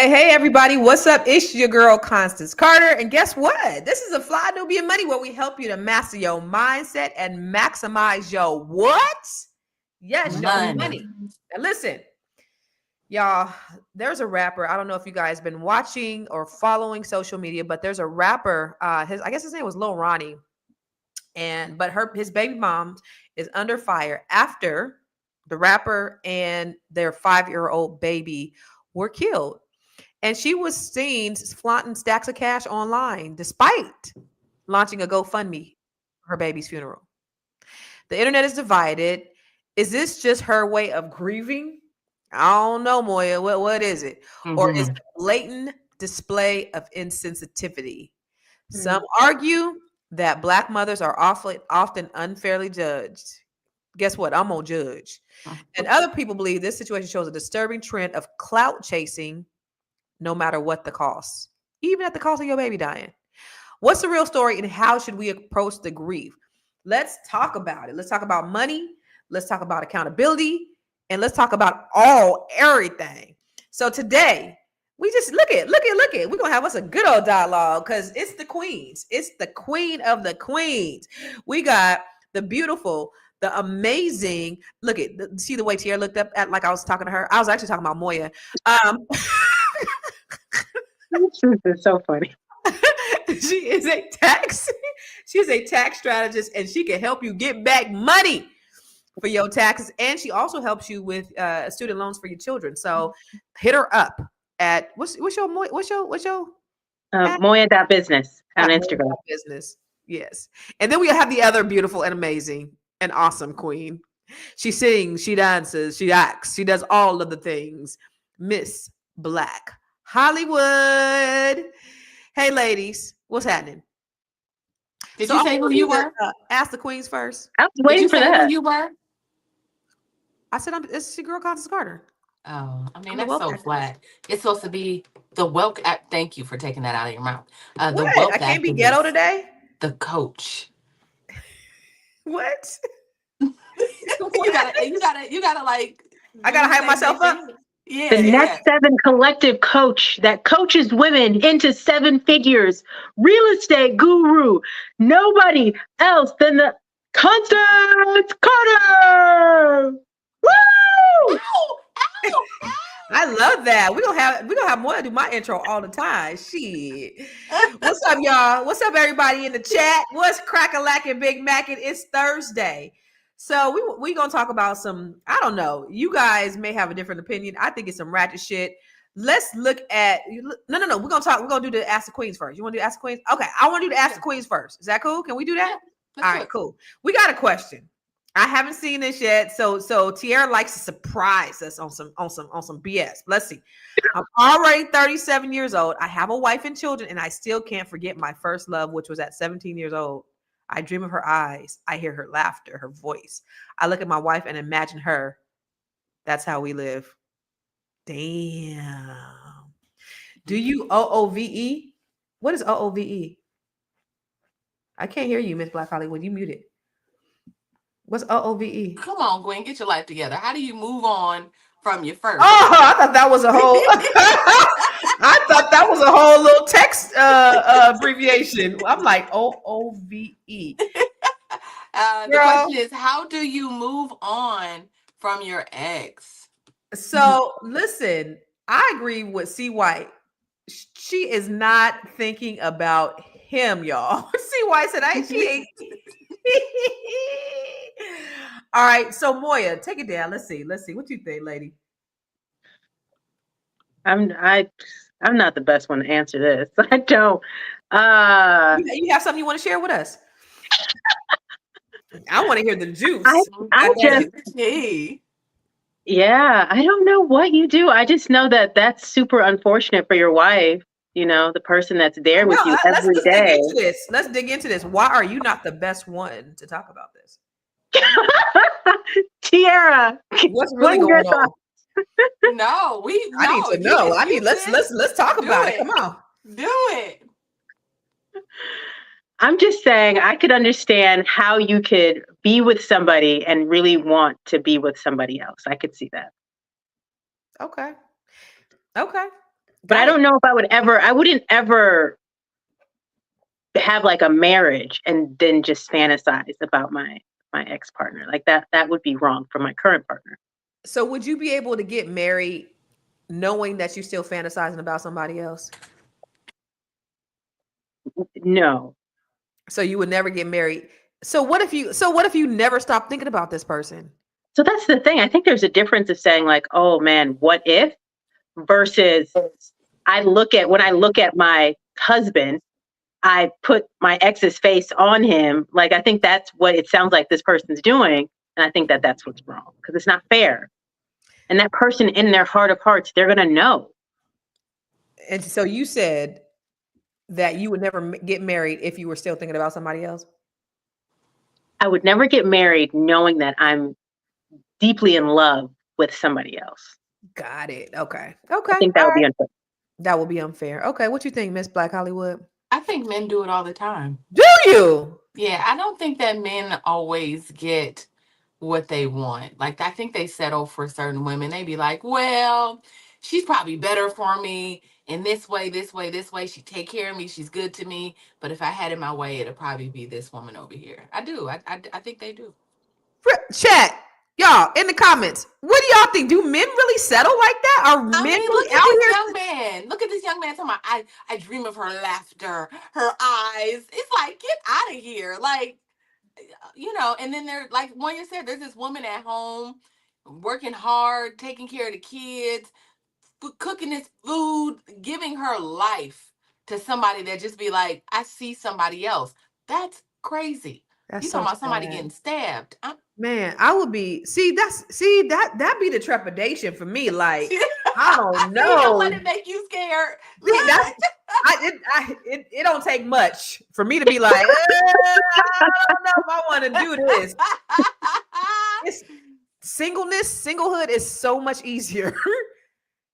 Hey, everybody. What's up? It's your girl, Constance Carter. And guess what? This is a Fly Nubian Money where we help you to master your mindset and maximize your what? Yes, your money. Now, listen, y'all, there's a rapper. I don't know if you guys been watching or following social media, but there's a rapper. I guess his name was Lil Ronnie. But his baby mom is under fire after the rapper and their 5-year-old baby were killed. And she was seen flaunting stacks of cash online despite launching a GoFundMe for her baby's funeral. The internet is divided. Is this just her way of grieving? I don't know, Moya. What is it? Or is it a blatant display of insensitivity? Some argue that Black mothers are often unfairly judged. Guess what? I'm gonna judge. And other people believe this situation shows a disturbing trend of clout chasing, no matter what the cost, even at the cost of your baby dying. What's the real story and how should we approach the grief? Let's talk about it. Let's talk about money. Let's talk about accountability. And let's talk about everything. So today, we just look at. We're going to have us a good old dialogue because it's the queens. It's the queen of the queens. We got the beautiful, the amazing, see the way Tierra looked up at like I was talking to her. I was actually talking about Moya. This is so funny. She is a tax strategist, and she can help you get back money for your taxes. And she also helps you with student loans for your children. So hit her up at what's your Moya.business on Instagram. Business. Yes. And then we have the other beautiful and amazing and awesome queen. She sings, she dances, she acts, she does all of the things. Miss Black Hollywood. Hey, ladies, what's happening? Did you say who you were? Ask the queens first. I was waiting for that. Who you were? I said, it's your girl, Constance Carter. Oh, I mean, that's so flat. It's supposed to be the woke. Thank you for taking that out of your mouth. The woke. I can't be ghetto today. The coach. What? you gotta like. I gotta hype myself up. Yeah, the Next 7 collective coach that coaches women into 7 figures. Real estate guru. Nobody else than the Constance Carter. Woo! Ow! I love that. We're gonna have Moya do my intro all the time. Shit. What's up, y'all? What's up, everybody in the chat? What's crack-a-lackin' Big Mackin'? It's Thursday. So we gonna talk about some, I don't know. You guys may have a different opinion. I think it's some ratchet shit. Let's look at no. We're gonna do the Ask the Queens first. You wanna do Ask the Queens? Okay, I wanna do the Ask the Queens first. Is that cool? Can we do that? Yeah, all right, cool. We got a question. I haven't seen this yet. So Tierra likes to surprise us on some BS. Let's see. I'm already 37 years old. I have a wife and children, and I still can't forget my first love, which was at 17 years old. I dream of her eyes. I hear her laughter, her voice. I look at my wife and imagine her. That's how we live. Damn. Do you OOVE? What is OOVE? I can't hear you, Miss Black Hollywood. You muted. What's OOVE? Come on, Gwen, get your life together. How do you move on from your first? Oh, I thought that was a whole. I thought that was a whole little text abbreviation. I'm like OOVE. The question is, how do you move on from your ex? So listen, I agree with C. White. She is not thinking about him, y'all. C. White said, she ain't. All right, so Moya, take it down. Let's see. What you think, lady? I'm not the best one to answer this. I don't. You have something you want to share with us? I want to hear the juice. Yeah, I don't know what you do. I just know that that's super unfortunate for your wife. You know, the person that's there with you every day. Let's dig into this. Why are you not the best one to talk about this? Tierra, what's really going on? No, I need to know. Let's talk about it. Come on. Do it. I'm just saying I could understand how you could be with somebody and really want to be with somebody else. I could see that. Okay. But I don't know if I wouldn't ever have like a marriage and then just fantasize about my ex-partner. Like that would be wrong for my current partner. So would you be able to get married knowing that you're still fantasizing about somebody else? No. So you would never get married. So what if you never stop thinking about this person? So that's the thing. I think there's a difference of saying like, oh man, what if, versus when I look at my husband, I put my ex's face on him. Like, I think that's what it sounds like this person's doing. And I think that that's what's wrong, because it's not fair. And that person, in their heart of hearts, they're going to know. And so you said that you would never get married if you were still thinking about somebody else? I would never get married knowing that I'm deeply in love with somebody else. Got it. Okay. I think that would be unfair. That would be unfair. Okay. What you think, Miss Black Hollywood? I think men do it all the time. Do you? Yeah, I don't think that men always get what they want. Like, I think they settle for certain women. They be like, well, she's probably better for me in this way, this way, this way. She take care of me. She's good to me. But if I had it my way, it'd probably be this woman over here. I do. I think they do. Chat. Y'all, in the comments, what do y'all think? Do men really settle like that? Are men really out here? Young man. Look at this young man talking about, I dream of her laughter, her eyes. It's like, get out of here. Like, you know, and then they're like Moya said, there's this woman at home working hard, taking care of the kids, cooking this food, giving her life to somebody that just be like, I see somebody else. That's crazy. You talking about somebody getting stabbed. Man, I would be that be the trepidation for me. Like, I don't know. You don't let it make you scared. It don't take much for me to be like, I don't know if I want to do this. It's singlehood is so much easier.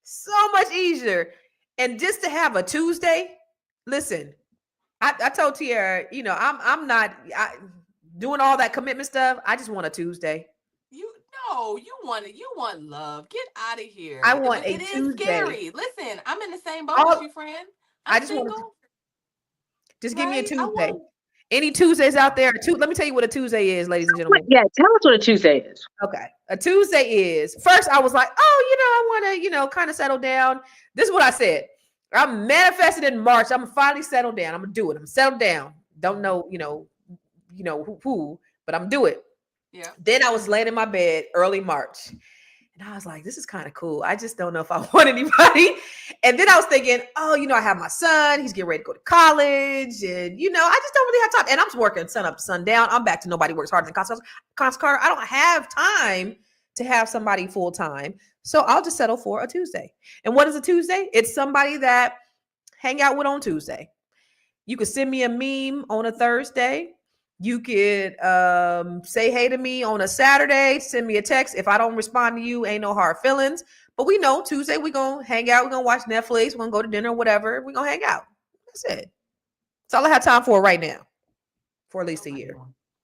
So much easier. And just to have a Tuesday, listen, I told Tiara, you know, I'm not doing all that commitment stuff. I just want a Tuesday. You want love. Get out of here. I want a Tuesday. It is scary. Listen, I'm in the same boat as you, friend. I just single. Just give me a Tuesday. Any Tuesdays out there? Let me tell you what a Tuesday is, ladies and gentlemen. Yeah, tell us what a Tuesday is. Okay. A Tuesday is, first I was like, oh, you know, I want to, you know, kind of settle down. This is what I said. I'm manifested in March. I'm finally settled down. I'm gonna do it. I'm settled down. Don't know, you know who, but I'm do it. Yeah. Then I was laying in my bed early March. And I was like, this is kind of cool. I just don't know if I want anybody. And then I was thinking, oh, you know, I have my son. He's getting ready to go to college. And, you know, I just don't really have time. And I'm working sun up, sun down. I'm back to nobody works harder than Constance Carter. I don't have time to have somebody full time. So I'll just settle for a Tuesday. And what is a Tuesday? It's somebody that hang out with on Tuesday. You could send me a meme on a Thursday. You could say hey to me on a Saturday, send me a text. If I don't respond to you, ain't no hard feelings. But we know Tuesday we're going to hang out. We're going to watch Netflix. We're going to go to dinner, whatever. We're going to hang out. That's it. That's all I have time for right now. For at least a year.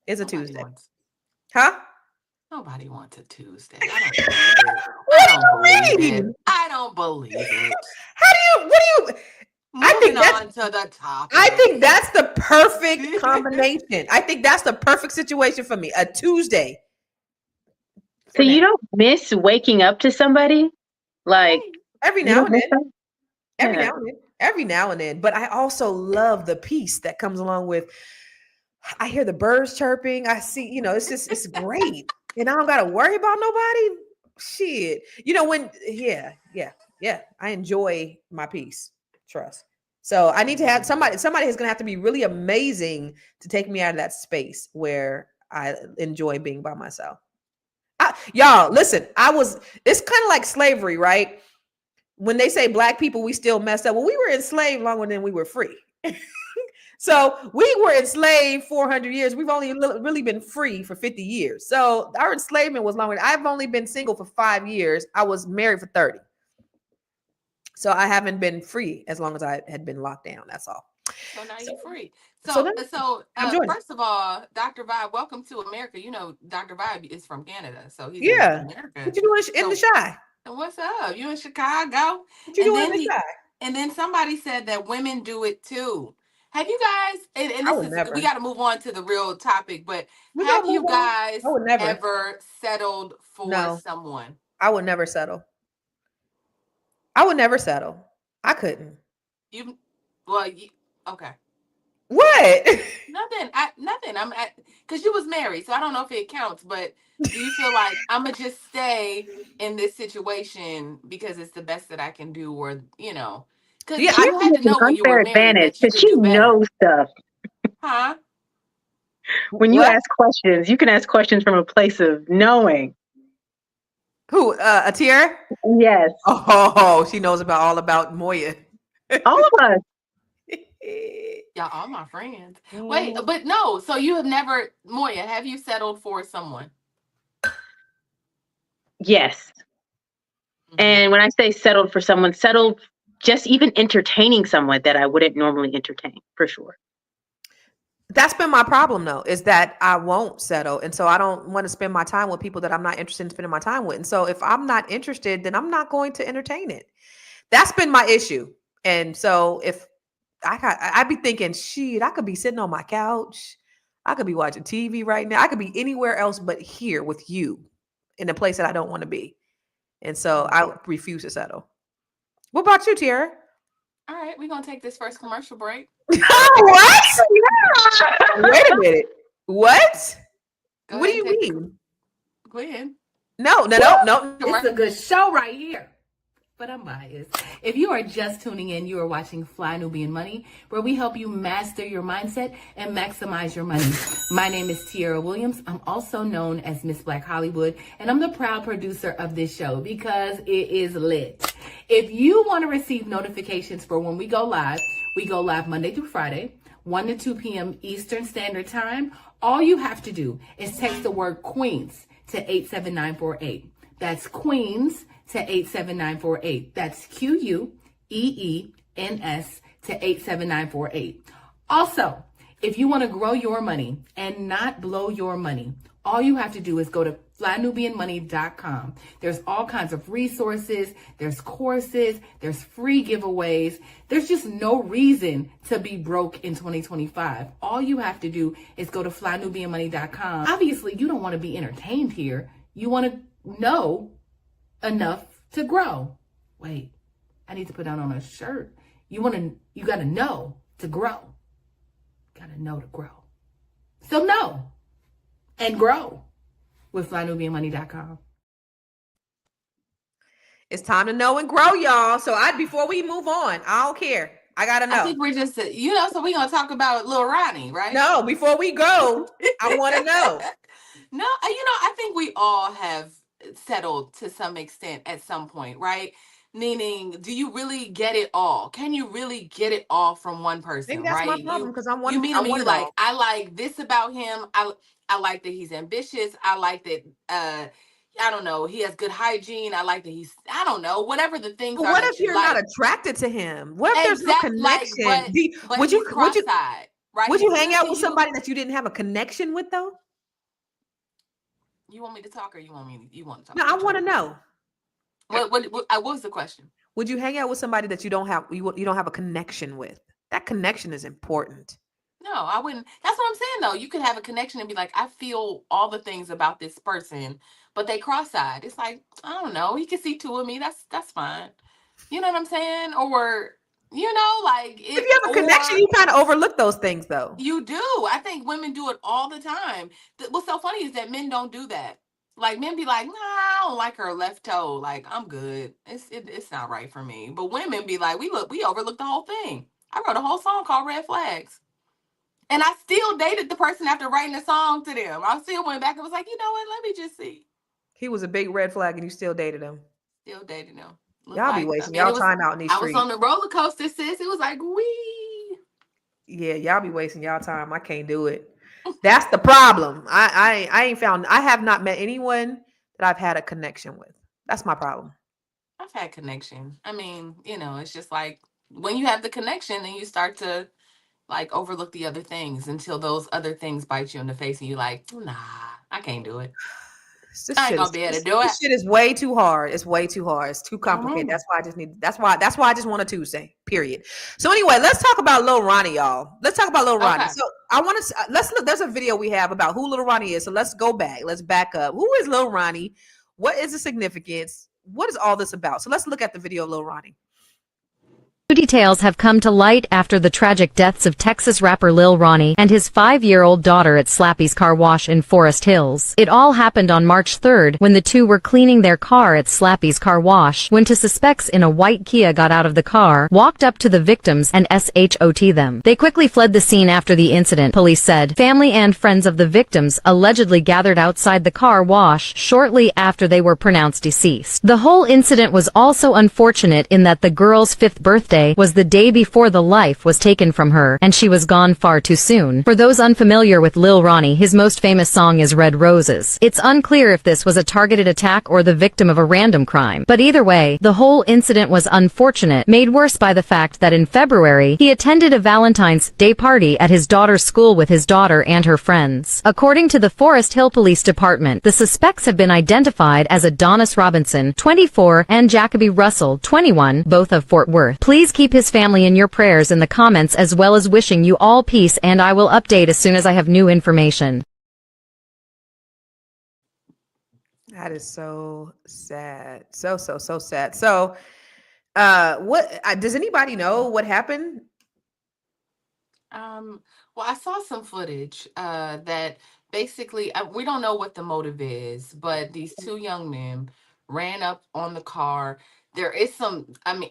It's a Tuesday. Huh? Nobody wants a Tuesday. I don't believe it. What do you... Moving on to the topic. I think that's the perfect combination. I think that's the perfect situation for me. A Tuesday. So you don't miss waking up to somebody? Like every now and then. Every now and then. But I also love the peace that comes along with, I hear the birds chirping. I see, you know, it's great. And I don't gotta worry about nobody. Shit. You know, I enjoy my peace. Trust. So I need to have somebody is going to have to be really amazing to take me out of that space where I enjoy being by myself. Y'all, listen, it's kind of like slavery, right? When they say black people, we still messed up. Well, we were enslaved longer than we were free. So we were enslaved 400 years. We've only really been free for 50 years. So our enslavement was longer. I've only been single for 5 years. I was married for 30. So I haven't been free as long as I had been locked down. That's all. So now you're free. So first of all, Dr. Vibe, welcome to America. You know, Dr. Vibe is from Canada. So he's in America. What you doing in the Chi? And what's up? You in Chicago? What you doing in the Chi? And then somebody said that women do it too. Have you guys, and I this would is, we never. got to move on to the real topic, but We have gonna you move on. guys I would never. ever settled for No, someone? I would never settle. I would never settle. I couldn't. You, well, okay. What? Nothing. I'm at, because you was married, so I don't know if it counts, but do you feel like I'm gonna just stay in this situation because it's the best that I can do, or because Yeah, She you had has to an know when you were unfair married advantage that you because could she do better, knows stuff. huh? When you what? ask questions, you can ask questions from a place of knowing. Who? Atira? Yes, Oh, she knows about all about Moya. all of us. Y'all, all my friends. Wait, Mhm. but no. So you have never, Moya, have you settled for someone? Yes. Mm-hmm. And when I say settled for someone, settled just even entertaining someone that I wouldn't normally entertain, for sure. That's been my problem though, is that I won't settle. And so I don't want to spend my time with people that I'm not interested in spending my time with. And so if I'm not interested, then I'm not going to entertain it. That's been my issue. And so if I'd be thinking, shit, I could be sitting on my couch. I could be watching TV right now. I could be anywhere else but here with you in a place that I don't want to be. And so I refuse to settle. What about you, Tiara? All right, we're gonna take this first commercial break. What? Wait a minute. What? Go What do ahead and you take mean? go ahead. No. It's a good show right here. But I'm biased. If you are just tuning in, you are watching Fly Nubian Money, where we help you master your mindset and maximize your money. My name is Tiara Williams. I'm also known as Miss Black Hollywood, and I'm the proud producer of this show because it is lit. If you want to receive notifications for when we go live Monday through Friday, 1 to 2 p.m. Eastern Standard Time. All you have to do is text the word Queens to 87948. That's Queens to 87948. That's QUEENS to 87948. Also, if you want to grow your money and not blow your money, all you have to do is go to flynubianmoney.com. There's all kinds of resources, there's courses, there's free giveaways. There's just no reason to be broke in 2025. All you have to do is go to flynubianmoney.com. Obviously, you don't want to be entertained here. You want to know enough to grow. Wait, I need to put that on a shirt. You got to know to grow. Got to know to grow. So know and grow with flynubianmoney.com. It's time to know and grow, y'all. So before we move on, I don't care. I gotta know. I think we're just, so we're going to talk about Lil Ronnie, right? No, before we go, I want to know. No, I think we all have settled to some extent at some point, right? Meaning, do you really get it all? Can you really get it all from one Maybe person, that's my right? problem because I You want meet I him and want you it all. like, I like this about him. I like that he's ambitious. I like that I don't know, he has good hygiene. I like that I don't know, whatever the things But are what if that you you're not like. attracted to him? What if there's no Exact, like, connection? but he's cross-eyed, right? Would He's you hang good out to with you. somebody that you didn't have a connection with though? You want me to talk, or you want to talk? No, I want to know. What was the question? Would you hang out with somebody that you don't have a connection with? That connection is important. No, I wouldn't. That's what I'm saying though. You could have a connection and be like, I feel all the things about this person, but they cross-eyed. It's like, I don't know. He can see two of me. That's fine. You know what I'm saying? Or like If if you have a connection, or you kind of overlook those things though. you do. I think women do it all the time. What's so funny is that men don't do that. Like men be like, nah, I don't like her left toe. Like I'm good. It's not right for me. But women be like, we overlooked the whole thing. I wrote a whole song called Red Flags. And I still dated the person after writing a song to them. I still went back and was like, you know what? Let me just see. He was a big red flag and you still dated him. Still dating them. Y'all be wasting And y'all time out in these I was streets. on the roller coaster, sis. It was like, wee. Yeah, y'all be wasting y'all time. I can't do it. That's the problem. I have not met anyone that I've had a connection with. That's my problem. I've had connection. I mean, it's just like when you have the connection, then you start to like overlook the other things until those other things bite you in the face and you're like, nah, I can't do it. I ain't gonna be able to do it. This shit is way too hard. It's way too hard. It's too complicated. That's why I just need. That's why I just want a Tuesday. Period. So anyway, let's talk about Lil Ronnie, y'all. Let's talk about Lil Ronnie. Okay. So I want to let's look. There's a video we have about who Lil Ronnie is. So let's go back. Let's back up. Who is Lil Ronnie? What is the significance? What is all this about? So let's look at the video of Lil Ronnie. New details have come to light after the tragic deaths of Texas rapper Lil Ronnie and his 5-year-old daughter at Slappy's Car Wash in Forest Hills. It all happened on March 3rd when the two were cleaning their car at Slappy's Car Wash when two suspects in a white Kia got out of the car, walked up to the victims and shot them. They quickly fled the scene after the incident, police said. Family and friends of the victims allegedly gathered outside the car wash shortly after they were pronounced deceased. The whole incident was also unfortunate in that the girl's 5th birthday was the day before the life was taken from her, and she was gone far too soon. For those unfamiliar with Lil Ronnie, his most famous song is Red Roses. It's unclear if this was a targeted attack or the victim of a random crime. But either way, the whole incident was unfortunate, made worse by the fact that in February, he attended a Valentine's Day party at his daughter's school with his daughter and her friends. According to the Forest Hill Police Department, the suspects have been identified as Adonis Robinson, 24, and Jacoby Russell, 21, both of Fort Worth. Please keep his family in your prayers in the comments, as well as wishing you all peace, and I will update as soon as I have new information. That is so sad. So sad. So what does anybody know what happened? Well, I saw some footage that basically we don't know what the motive is, but these two young men ran up on the car. There is some, I mean,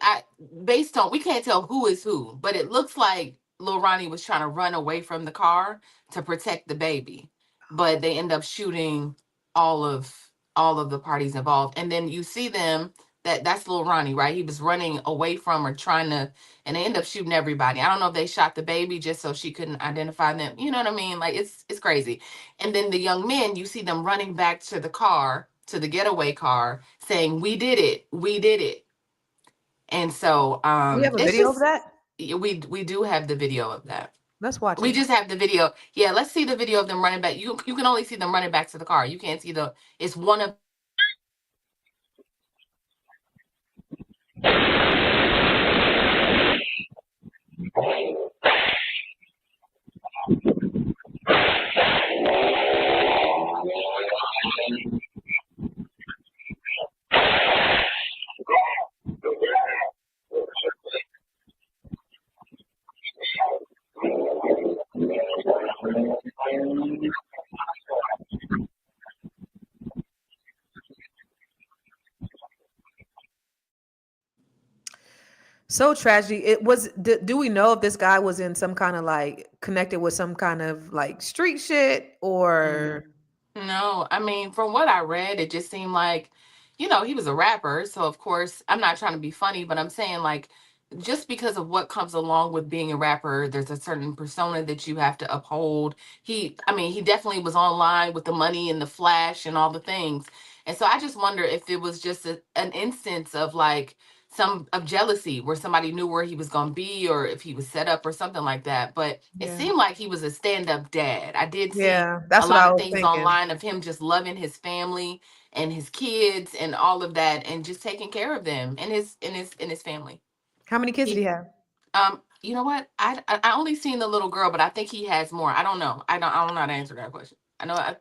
based on, we can't tell who is who, but it looks like Lil Ronnie was trying to run away from the car to protect the baby, but they end up shooting all of the parties involved. And then you see them, that's Lil Ronnie, right? He was running away from or trying to, and they end up shooting everybody. I don't know if they shot the baby just so she couldn't identify them. You know what I mean? Like it's crazy. And then the young men, you see them running back to the car, to the getaway car, saying, "We did it. We did it." And so We have a it's video of just that. we do have the video of that. Let's watch We it. just have the video. Yeah, let's see the video of them running back. You can only see them running back to the car. You can't see it's one of So tragedy. It was. Do we know if this guy was in some kind of like connected with some kind of like street shit or? No, I mean, from what I read, it just seemed like, he was a rapper. So, of course, I'm not trying to be funny, but I'm saying, like, just because of what comes along with being a rapper, there's a certain persona that you have to uphold. I mean, he definitely was online with the money and the flash and all the things. And so I just wonder if it was just an instance of like some of jealousy where somebody knew where he was going to be or if he was set up or something like that. But it Yeah. seemed like he was a stand-up dad. I did see Yeah, a that's what lot I of was things thinking. online of him just loving his family and his kids and all of that and just taking care of them and his family. How many kids did He he have? You know what? I only seen the little girl, but I think he has more. I don't know. I don't know how to answer that question. I know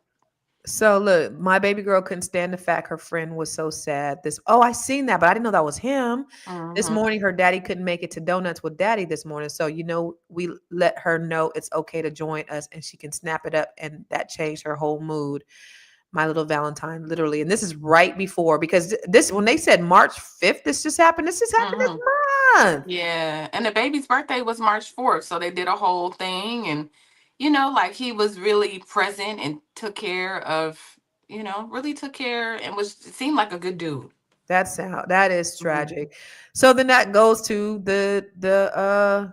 So look, my baby girl couldn't stand the fact her friend was so sad. I seen that, but I didn't know that was him. This Mhm. morning, her daddy couldn't make it to Donuts with Daddy this morning. So, we let her know it's okay to join us and she can snap it up. And that changed her whole mood. My little Valentine, literally. And this is right before, because when they said March 5th, this just happened. This just happened this Mhm. month. Yeah, and the baby's birthday was March 4th, so they did a whole thing and like he was really present and took care of, really took care and seemed like a good dude. That is Mhm. tragic. So then that goes to the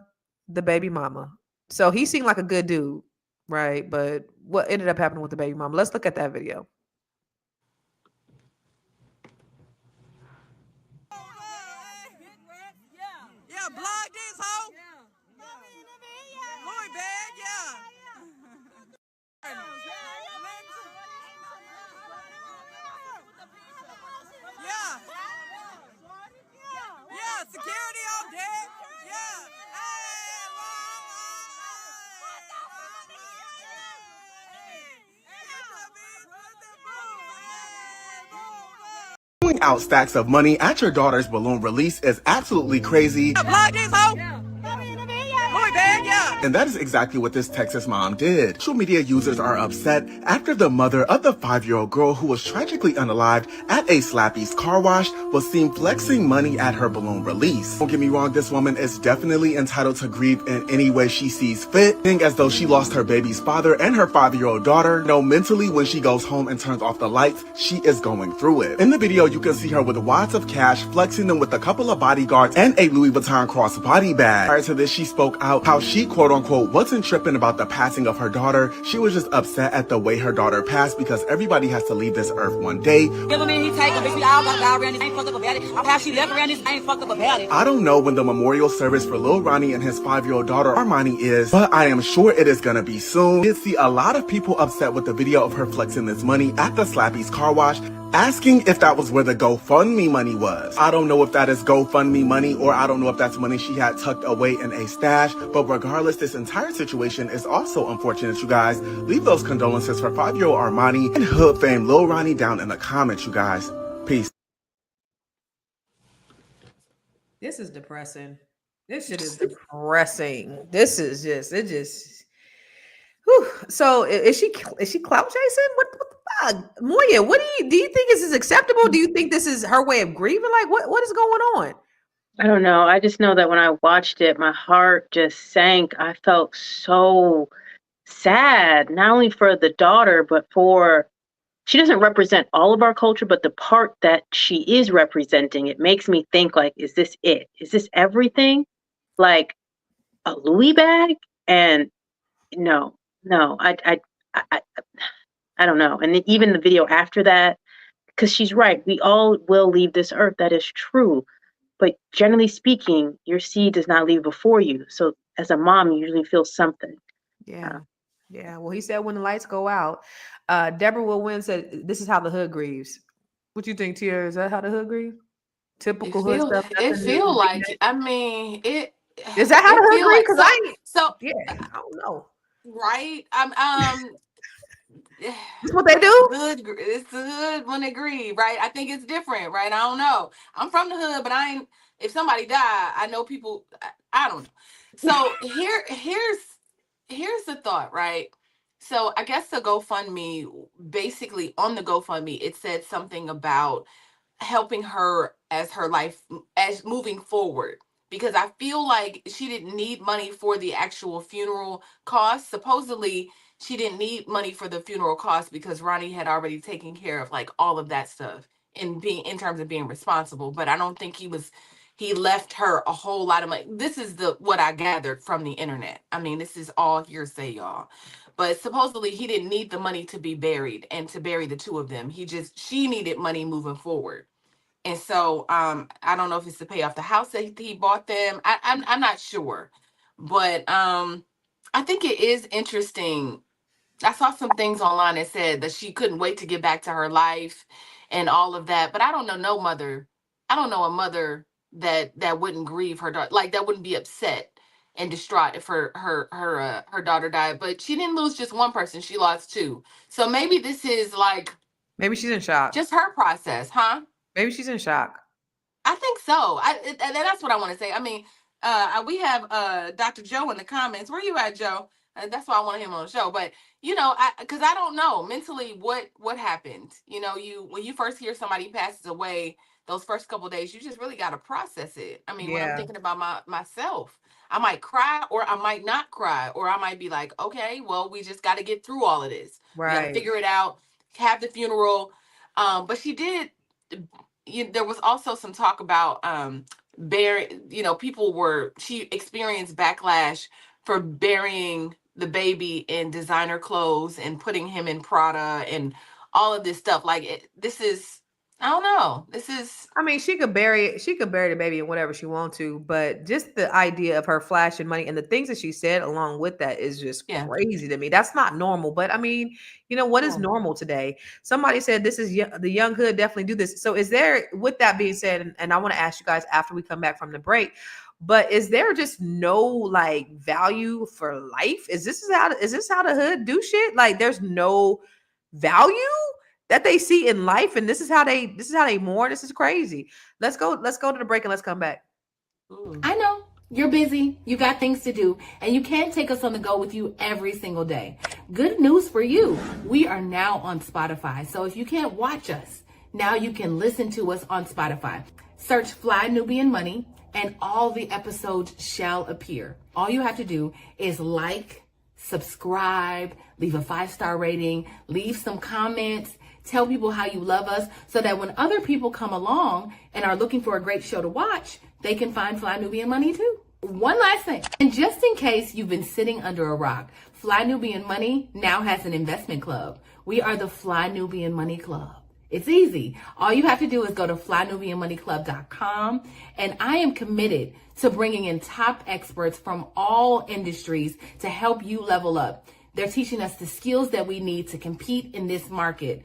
baby mama. So he seemed like a good dude, right? But what ended up happening with the baby mama? Let's look at that video. Yeah, blog this hoe. Louis bag, yeah. Throwing out stacks of money at your daughter's balloon release is absolutely crazy. Block this hoe. Boy, bad, yeah. And that is exactly what this Texas mom did. Social media users are upset after the mother of the 5-year-old girl who was tragically unalived at a Slappy's car wash was seen flexing money at her balloon release. Don't get me wrong, this woman is definitely entitled to grieve in any way she sees fit, being as though she lost her baby's father and her 5-year-old daughter. No, mentally when she goes home and turns off the lights, she is going through it. In the video, you can see her with wads of cash, flexing them with a couple of bodyguards and a Louis Vuitton crossbody bag. Prior to this, she spoke out how she quote-unquote wasn't tripping about the passing of her daughter. She was just upset at the way her daughter passed because everybody has to leave this earth one day. I don't know when the memorial service for Lil Ronnie and his 5-year-old daughter Armani is, but I am sure it is gonna be soon. I did see a lot of people upset with the video of her flexing this money at the Slappy's car wash, asking if that was where the GoFundMe money was. I don't know if that is GoFundMe money or I don't know if that's money she had tucked away in a stash, but regardless, this entire situation is also unfortunate, you guys. Leave those condolences for 5-year-old Armani and hood fame Lil Ronnie down in the comments, you guys. Peace. This is depressing. This shit is depressing. This is just. Whew. So is she clout chasing? What the fuck, Moya? What do you think this is acceptable? Do you think this is her way of grieving? Like what is going on? I don't know. I just know that when I watched it, my heart just sank. I felt so sad, not only for the daughter, but for she doesn't represent all of our culture, but the part that she is representing, it makes me think like, is this it? Is this everything? Like a Louis bag? And no, I don't know. And even the video after that, because she's right, we all will leave this earth. That is true. But generally speaking, your seed does not leave before you. So as a mom, you usually feel something. Yeah. Yeah. Well, he said when the lights go out, Deborah Will Win said, this is how the hood grieves. What you think, Tia? Is that how the hood grieve? Typical hood stuff. It feel like, I mean, is that how the hood grieve? Because I don't know. Right? That's what they do? It's the hood when they grieve, right? I think it's different, right? I don't know. I'm from the hood, but if somebody died, I know people, I don't know. So here's the thought, right? So I guess the GoFundMe, basically on the GoFundMe, it said something about helping her as her life as moving forward, because I feel like she didn't need money for the actual funeral costs. Supposedly she didn't need money for the funeral costs because Ronnie had already taken care of like all of that stuff in terms of being responsible. But I don't think he left her a whole lot of money. This is what I gathered from the internet. I mean, this is all hearsay, y'all. But supposedly he didn't need the money to be buried and to bury the two of them. She needed money moving forward. And so I don't know if it's to pay off the house that he bought them. I'm not sure. But I think it is interesting. I saw some things online that said that she couldn't wait to get back to her life and all of that. But I don't know no mother. I don't know a mother that wouldn't grieve her daughter, like that wouldn't be upset and distraught if her daughter died. But she didn't lose just one person; she lost two. So maybe this is like maybe she's in shock. Just her process, huh? Maybe she's in shock. I think so. And that's what I want to say. I mean, we have Dr. Joe in the comments. Where you at, Joe? That's why I wanted him on the show. But because I don't know mentally what happened. When you first hear somebody passes away, those first couple of days, you just really got to process it. I mean, when I'm thinking about myself, I might cry or I might not cry, or I might be like, okay, well, we just got to get through all of this. Right. We got to figure it out, have the funeral. But she did. There was also some talk about she experienced backlash for burying the baby in designer clothes and putting him in Prada and all of this stuff. Like I don't know. I mean, she could bury the baby in whatever she wants to, but just the idea of her flashing money and the things that she said along with that is just crazy to me. That's not normal. But I mean, what is normal today? Somebody said this is the young hood definitely do this. So is there, with that being said, and I want to ask you guys after we come back from the break, but is there just no like value for life? Is this how the hood do shit? Like there's no value? that they see in life, and this is how they mourn. This is crazy. Let's go to the break and let's come back. I know you're busy, you got things to do, and you can't take us on the go with you every single day. Good news for you, we are now on Spotify. So if you can't watch us, now you can listen to us on Spotify. Search Fly Nubian Money and all the episodes shall appear. All you have to do is like, subscribe, leave a 5-star rating, leave some comments, tell people how you love us, so that when other people come along and are looking for a great show to watch, they can find Fly Nubian Money too. One last thing, and just in case you've been sitting under a rock, Fly Nubian Money now has an investment club. We are the Fly Nubian Money Club. It's easy. All you have to do is go to flynubianmoneyclub.com, and I am committed to bringing in top experts from all industries to help you level up. They're teaching us the skills that we need to compete in this market.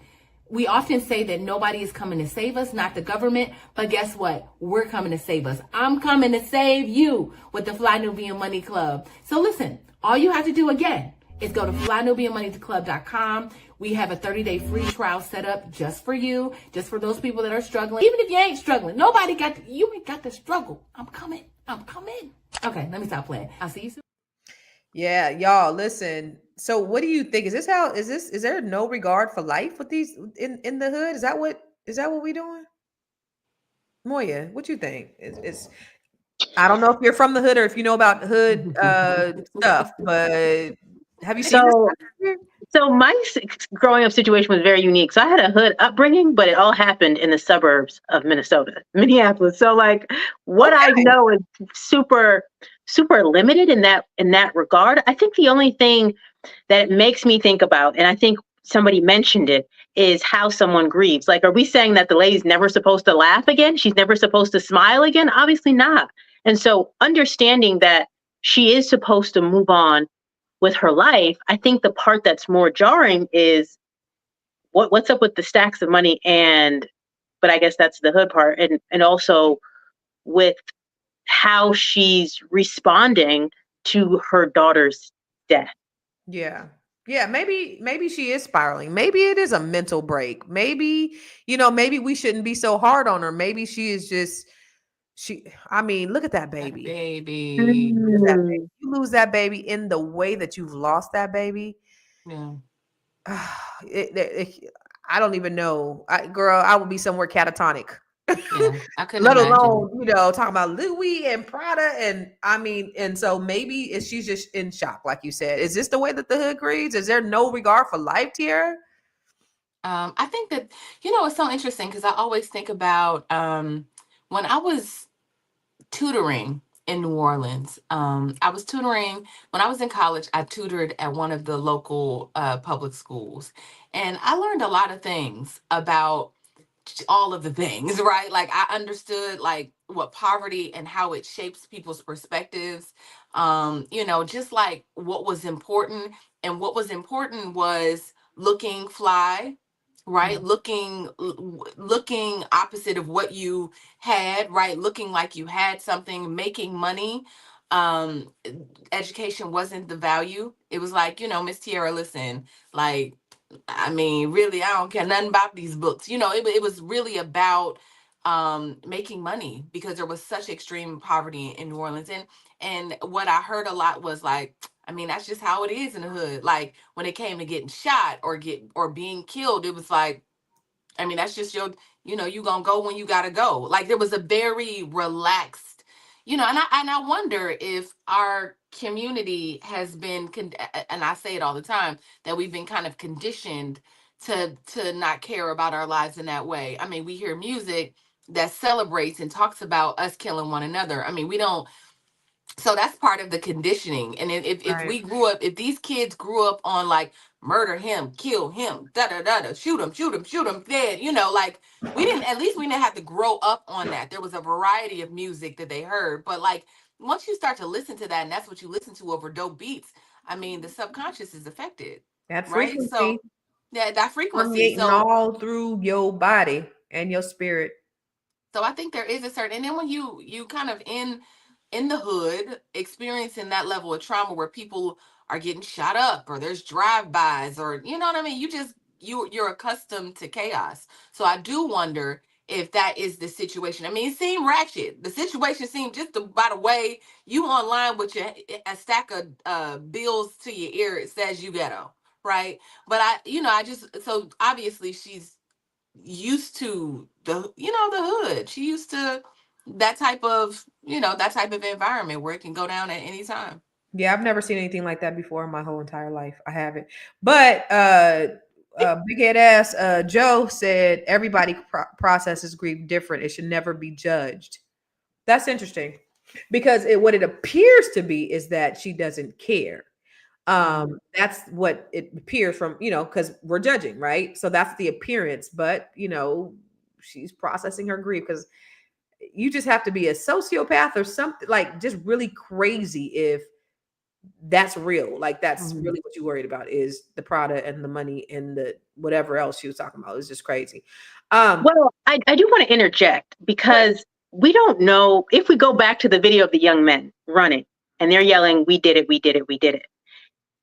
We often say that nobody is coming to save us, not the government, but guess what? We're coming to save us. I'm coming to save you with the Fly Nubian Money Club. So listen, all you have to do again is go to flynubianmoneyclub.com. We have a 30-day free trial set up just for you, just for those people that are struggling. Even if you ain't struggling, you ain't got to struggle. I'm coming. Okay, let me stop playing. I'll see you soon. Yeah, y'all, listen. So what do you think? Is there no regard for life with these in the hood? Is that what we doing? Moya, what you think? I don't know if you're from the hood or if you know about hood stuff, but have you seen this? So my growing up situation was very unique. So I had a hood upbringing, but it all happened in the suburbs of Minneapolis. So like what I know is super, super limited in that regard. I think the only thing that it makes me think about, and I think somebody mentioned it, is how someone grieves. Like, are we saying that the lady's never supposed to laugh again? She's never supposed to smile again? Obviously not. And so understanding that she is supposed to move on with her life, I think the part that's more jarring is what's up with the stacks of money, but I guess that's the hood part, and also with how she's responding to her daughter's death. Yeah. Yeah, maybe she is spiraling. Maybe it is a mental break. Maybe we shouldn't be so hard on her. Maybe she is just I mean, look at that baby. That baby. Look at that baby. You lose that baby in the way that you've lost that baby. Yeah. I don't even know. Girl, I would be somewhere catatonic. Yeah, I couldn't Let imagine. alone, talking about Louis and Prada, and so maybe she's just in shock, like you said. Is this the way that the hood grieves? Is there no regard for life here? I think that it's so interesting because I always think about when I was tutoring in New Orleans. I was tutoring when I was in college. I tutored at one of the local public schools, and I learned a lot of things about all of the things, right? Like I understood like what poverty and how it shapes people's perspectives. Just like what was important, and what was important was looking fly, right? Looking opposite of what you had, right? Looking like you had something, making money. Education wasn't the value. It was like, Miss Tierra, listen, like, I mean, really, I don't care nothing about these books. It was really about making money because there was such extreme poverty in New Orleans. And what I heard a lot was like, I mean, that's just how it is in the hood. Like when it came to getting shot or being killed, it was like, I mean, that's just you gonna go when you gotta go. Like there was a very relaxed, and I wonder if our community has been, and I say it all the time, that we've been kind of conditioned to not care about our lives in that way. I mean, we hear music that celebrates and talks about us killing one another. I mean, we don't. So that's part of the conditioning. And if we grew up, if these kids grew up on like murder him, kill him, da da da da, shoot him, dead, like we didn't have to grow up on that. There was a variety of music that they heard, but like once you start to listen to that, and that's what you listen to over dope beats, I mean, the subconscious is affected. That right? frequency. So that frequency. So all through your body and your spirit. So I think there is a certain, and then when you kind of in the hood experiencing that level of trauma where people are getting shot up or there's drive-bys or you know what I mean, you just you're accustomed to chaos. So I do wonder if that is the situation. I mean, it seemed ratchet. The situation seemed just by the way you online with a stack of bills to your ear. It says you ghetto, right? But I just so obviously she's used to the hood. She used to that type of environment where it can go down at any time. Yeah, I've never seen anything like that before in my whole entire life. I haven't. But big head ass Joe said everybody processes grief different. It should never be judged. That's interesting because what it appears to be is that she doesn't care. That's what it appears from, because we're judging, right? So that's the appearance, but she's processing her grief because you just have to be a sociopath or something, like just really crazy if that's real. Like that's really what you worried about is the Prada and the money and the whatever else she was talking about. It's just crazy. Well, I do want to interject because we don't know if we go back to the video of the young men running and they're yelling, "We did it, we did it, we did it."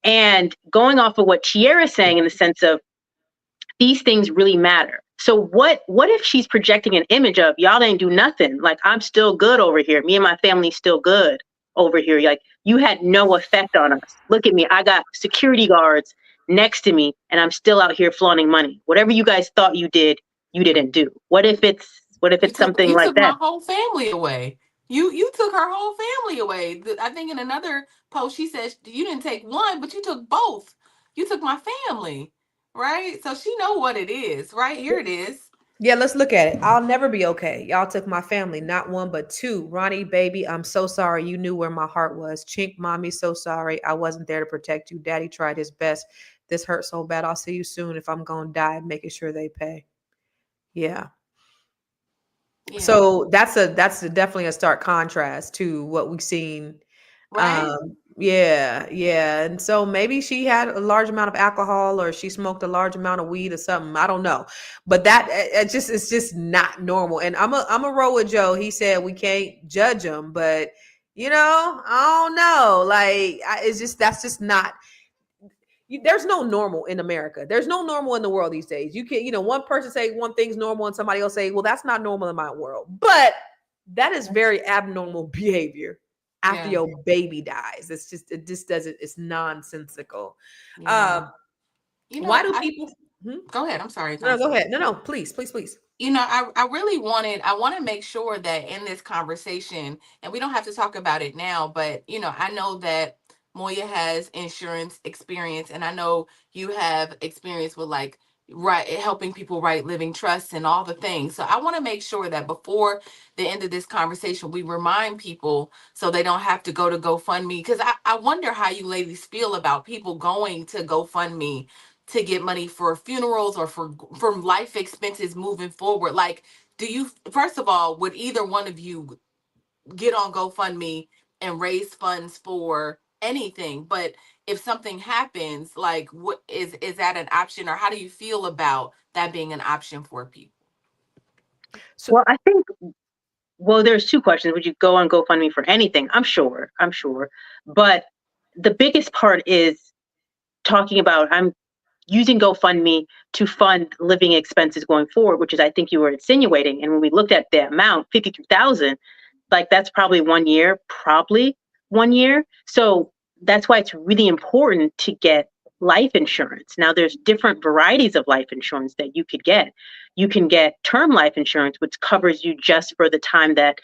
And going off of what Tiara's saying in the sense of these things really matter. So what if she's projecting an image of y'all ain't do nothing? Like I'm still good over here. Me and my family's still good over here. Like you had no effect on us. Look at me. I got security guards next to me and I'm still out here flaunting money. Whatever you guys thought you did, you didn't do. What if it's something like that? You took my whole family away. You took her whole family away. I think in another post she said you didn't take one, but you took both. You took my family, right? So she know what it is, right? Here it is. Yeah, let's look at it. I'll never be okay. Y'all took my family, not one, but two. Ronnie, baby, I'm so sorry. You knew where my heart was. Chink, mommy, so sorry. I wasn't there to protect you. Daddy tried his best. This hurts so bad. I'll see you soon. If I'm going to die, making sure they pay. Yeah. So that's definitely a stark contrast to what we've seen. Right. Yeah. And so maybe she had a large amount of alcohol or she smoked a large amount of weed or something. I don't know. But that it's just not normal. And I'm a roll with Joe. He said we can't judge him, but I don't know. Like that's just not. There's no normal in America. There's no normal in the world these days. You can, one person say one thing's normal and somebody else say, well, that's not normal in my world. But that is very abnormal behavior after your baby dies. It just doesn't, it's nonsensical. Yeah. Why do people go ahead? I'm sorry. No, go ahead. No, please. I really I want to make sure that in this conversation, and we don't have to talk about it now, but I know that Moya has insurance experience, and I know you have experience with helping people write living trusts and all the things. So I want to make sure that before the end of this conversation, we remind people so they don't have to go to GoFundMe. Because I wonder how you ladies feel about people going to GoFundMe to get money for funerals or for life expenses moving forward. Like, first of all, would either one of you get on GoFundMe and raise funds for anything? But if something happens, like what is that an option, or how do you feel about that being an option for people? So, well, I think there's two questions. Would you go on GoFundMe for anything? I'm sure. But the biggest part is talking about I'm using GoFundMe to fund living expenses going forward, which is I think you were insinuating. And when we looked at the amount, 53,000, like that's probably 1 year. So that's why it's really important to get life insurance. Now there's different varieties of life insurance that you could get. You can get term life insurance, which covers you just for the time that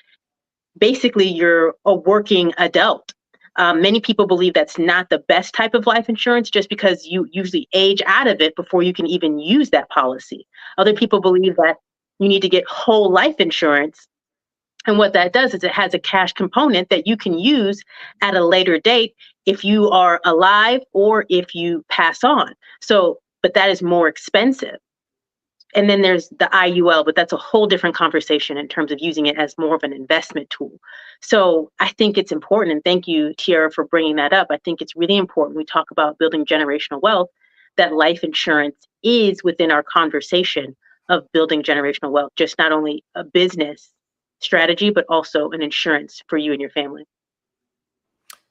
basically you're a working adult. Many people believe that's not the best type of life insurance just because you usually age out of it before you can even use that policy. Other people believe that you need to get whole life insurance. And what that does is it has a cash component that you can use at a later date if you are alive or if you pass on. So, but that is more expensive. And then there's the IUL, but that's a whole different conversation in terms of using it as more of an investment tool. So I think it's important, and thank you, Tiara, for bringing that up. I think it's really important we talk about building generational wealth, that life insurance is within our conversation of building generational wealth, just not only a business strategy, but also an insurance for you and your family.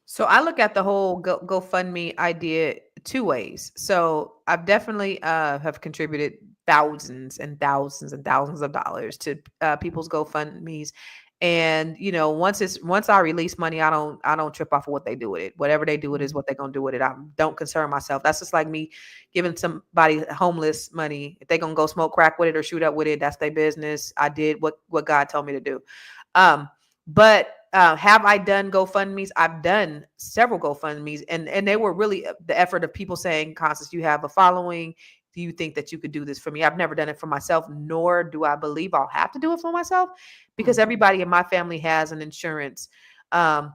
So I look at the whole GoFundMe idea two ways. So I've definitely have contributed thousands and thousands and thousands of dollars to people's GoFundMe's. And once I release money, I don't trip off of what they do with it. Whatever they do with it is what they're gonna do with it. I don't concern myself. That's just like me giving somebody homeless money. If they're gonna go smoke crack with it or shoot up with it, that's their business. I did what God told me to do. But have I done GoFundMe's? I've done several GoFundMe's, and they were really the effort of people saying, Constance, you have a following. Do you think that you could do this for me? I've never done it for myself, nor do I believe I'll have to do it for myself, because everybody in my family has an insurance. But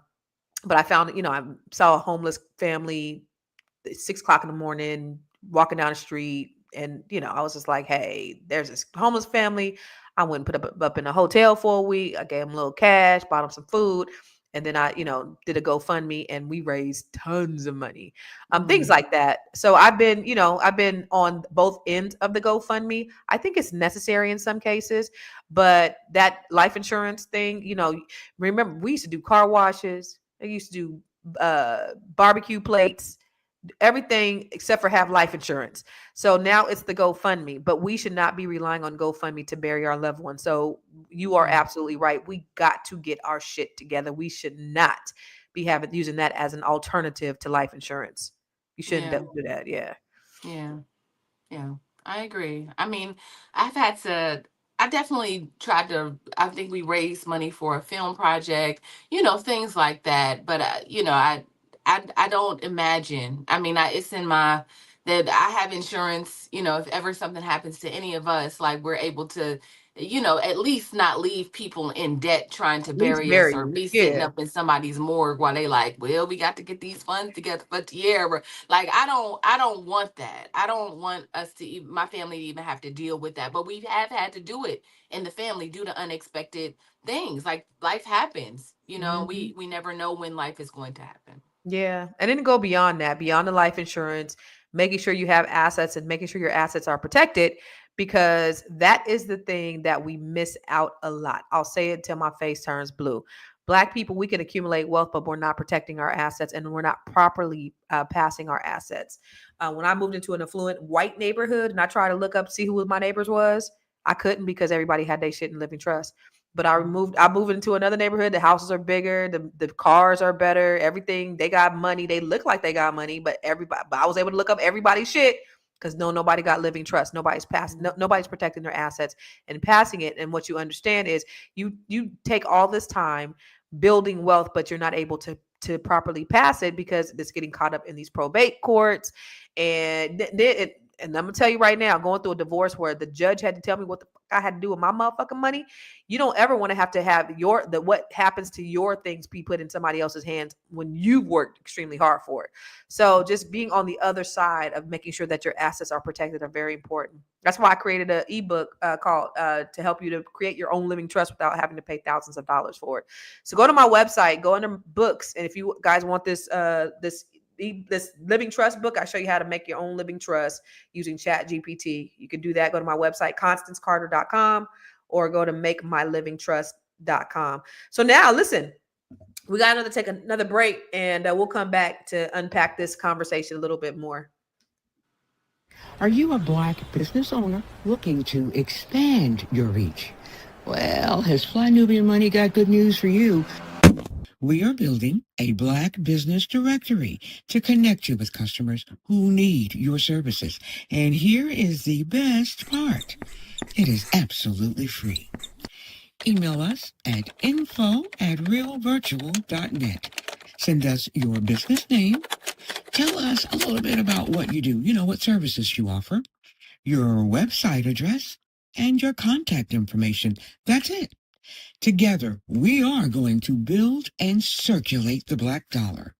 I found, I saw a homeless family 6 o'clock in the morning walking down the street. And, I was just like, hey, there's this homeless family. I went and put up in a hotel for a week. I gave them a little cash, bought them some food. And then I, did a GoFundMe, and we raised tons of money, things like that. So I've been on both ends of the GoFundMe. I think it's necessary in some cases, but that life insurance thing, remember we used to do car washes. I used to do barbecue plates, everything except for have life insurance. So now it's the GoFundMe, but we should not be relying on GoFundMe to bury our loved ones. So you are absolutely right. We got to get our shit together. We should not be using that as an alternative to life insurance. You shouldn't do that. Yeah. Yeah, I agree. I mean, I definitely tried to, I think we raised money for a film project, things like that. But, I don't imagine, I mean, it's in that I have insurance, if ever something happens to any of us, like we're able to, at least not leave people in debt trying to At least bury us, bury or you. be sitting Yeah. up in somebody's morgue while they like, well, we got to get these funds together for Tierra. Like, I don't want that. I don't want us to my family to even have to deal with that. But we have had to do it in the family due to unexpected things. Like, life happens, we never know when life is going to happen. Yeah. And then go beyond that, beyond the life insurance, making sure you have assets and making sure your assets are protected, because that is the thing that we miss out a lot. I'll say it till my face turns blue. Black people, we can accumulate wealth, but we're not protecting our assets, and we're not properly passing our assets. When I moved into an affluent white neighborhood and I tried to look up, see who my neighbors was, I couldn't, because everybody had their shit in living trust. But I moved into another neighborhood. The houses are bigger. The cars are better. Everything, they got money. They look like they got money, but I was able to look up everybody's shit, because nobody got living trust. Nobody's nobody's protecting their assets and passing it. And what you understand is you take all this time building wealth, but you're not able to properly pass it, because it's getting caught up in these probate courts. And and I'm gonna tell you right now, going through a divorce where the judge had to tell me what the fuck I had to do with my motherfucking money. You don't ever want to have what happens to your things be put in somebody else's hands when you've worked extremely hard for it. So just being on the other side of making sure that your assets are protected are very important. That's why I created an ebook called to help you to create your own living trust without having to pay thousands of dollars for it. So go to my website, go under books, and if you guys want this living trust book, I show you how to make your own living trust using ChatGPT. You can do that. Go to my website, constancecarter.com, or go to makemylivingtrust.com. So now listen, we got to take another break, and we'll come back to unpack this conversation a little bit more. Are you a Black business owner looking to expand your reach? Well, has Fly Nubian Money got good news for you? We are building a Black business directory to connect you with customers who need your services. And here is the best part. It is absolutely free. Email us at info@realvirtual.net. Send us your business name. Tell us a little bit about what you do, what services you offer, your website address, and your contact information. That's it. Together, we are going to build and circulate the Black dollar.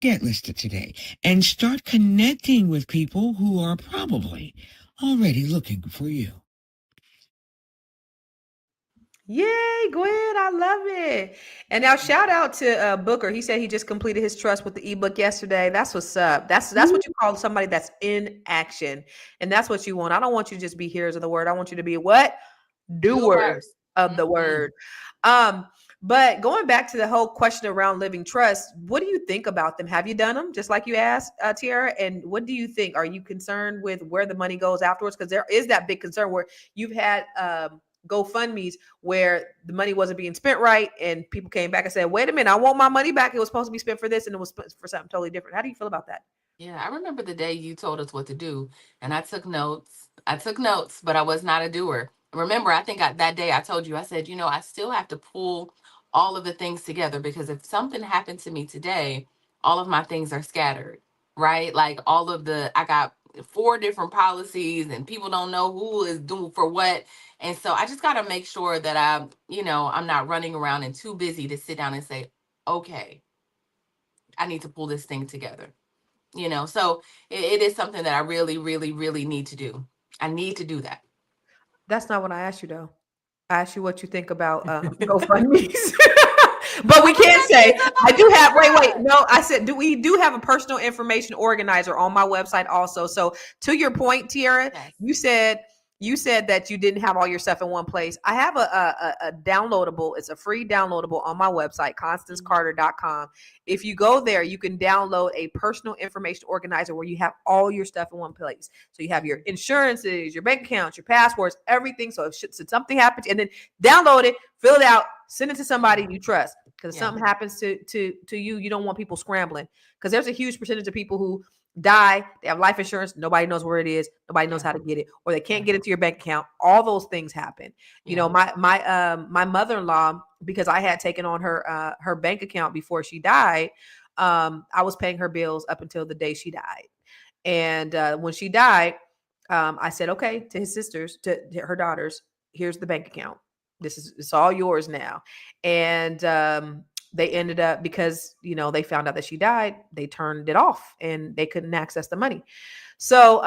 Get listed today and start connecting with people who are probably already looking for you. Yay, Gwen, I love it. And now shout out to Booker. He said he just completed his trust with the ebook yesterday. That's what's up. That's what you call somebody that's in action. And that's what you want. I don't want you to just be hearers of the word. I want you to be what? Doers of the word. But going back to the whole question around living trust, what do you think about them? Have you done them just like you asked, Tiara? And what do you think? Are you concerned with where the money goes afterwards? Because there is that big concern where you've had GoFundMe's where the money wasn't being spent right, and people came back and said, "Wait a minute, I want my money back. It was supposed to be spent for this, and it was spent for something totally different." How do you feel about that? Yeah, I remember the day you told us what to do, and I took notes. I took notes, but I was not a doer. Remember, I think that day I told you, I said, I still have to pull all of the things together, because if something happened to me today, all of my things are scattered, right? Like I got 4 different policies, and people don't know who is doing for what. And so I just got to make sure that I'm not running around and too busy to sit down and say, okay, I need to pull this thing together. So it is something that I really, really, really need to do. I need to do that. That's not what I asked you, though. I asked you what you think about GoFundMe's. But we can't say I do have. Wait. No, I said we do have a personal information organizer on my website also. So to your point, Tiara, Yes. you said that you didn't have all your stuff in one place. I have a downloadable. It's a free downloadable on my website, constancecarter.com. If you go there, you can download a personal information organizer where you have all your stuff in one place. So you have your insurances, your bank accounts, your passwords, everything. So if something happens, and then download it, fill it out, send it to somebody you trust. Because if something happens to you, you don't want people scrambling. Because there's a huge percentage of people who die, they have life insurance, nobody knows where it is, nobody knows how to get it, or they can't get it to your bank account. All those things happen. My mother-in-law, because I had taken on her bank account before she died, I was paying her bills up until the day she died. And when she died, I said, okay, to his sisters, to her daughters, here's the bank account. It's all yours now. And they ended up, because they found out that she died, they turned it off and they couldn't access the money. So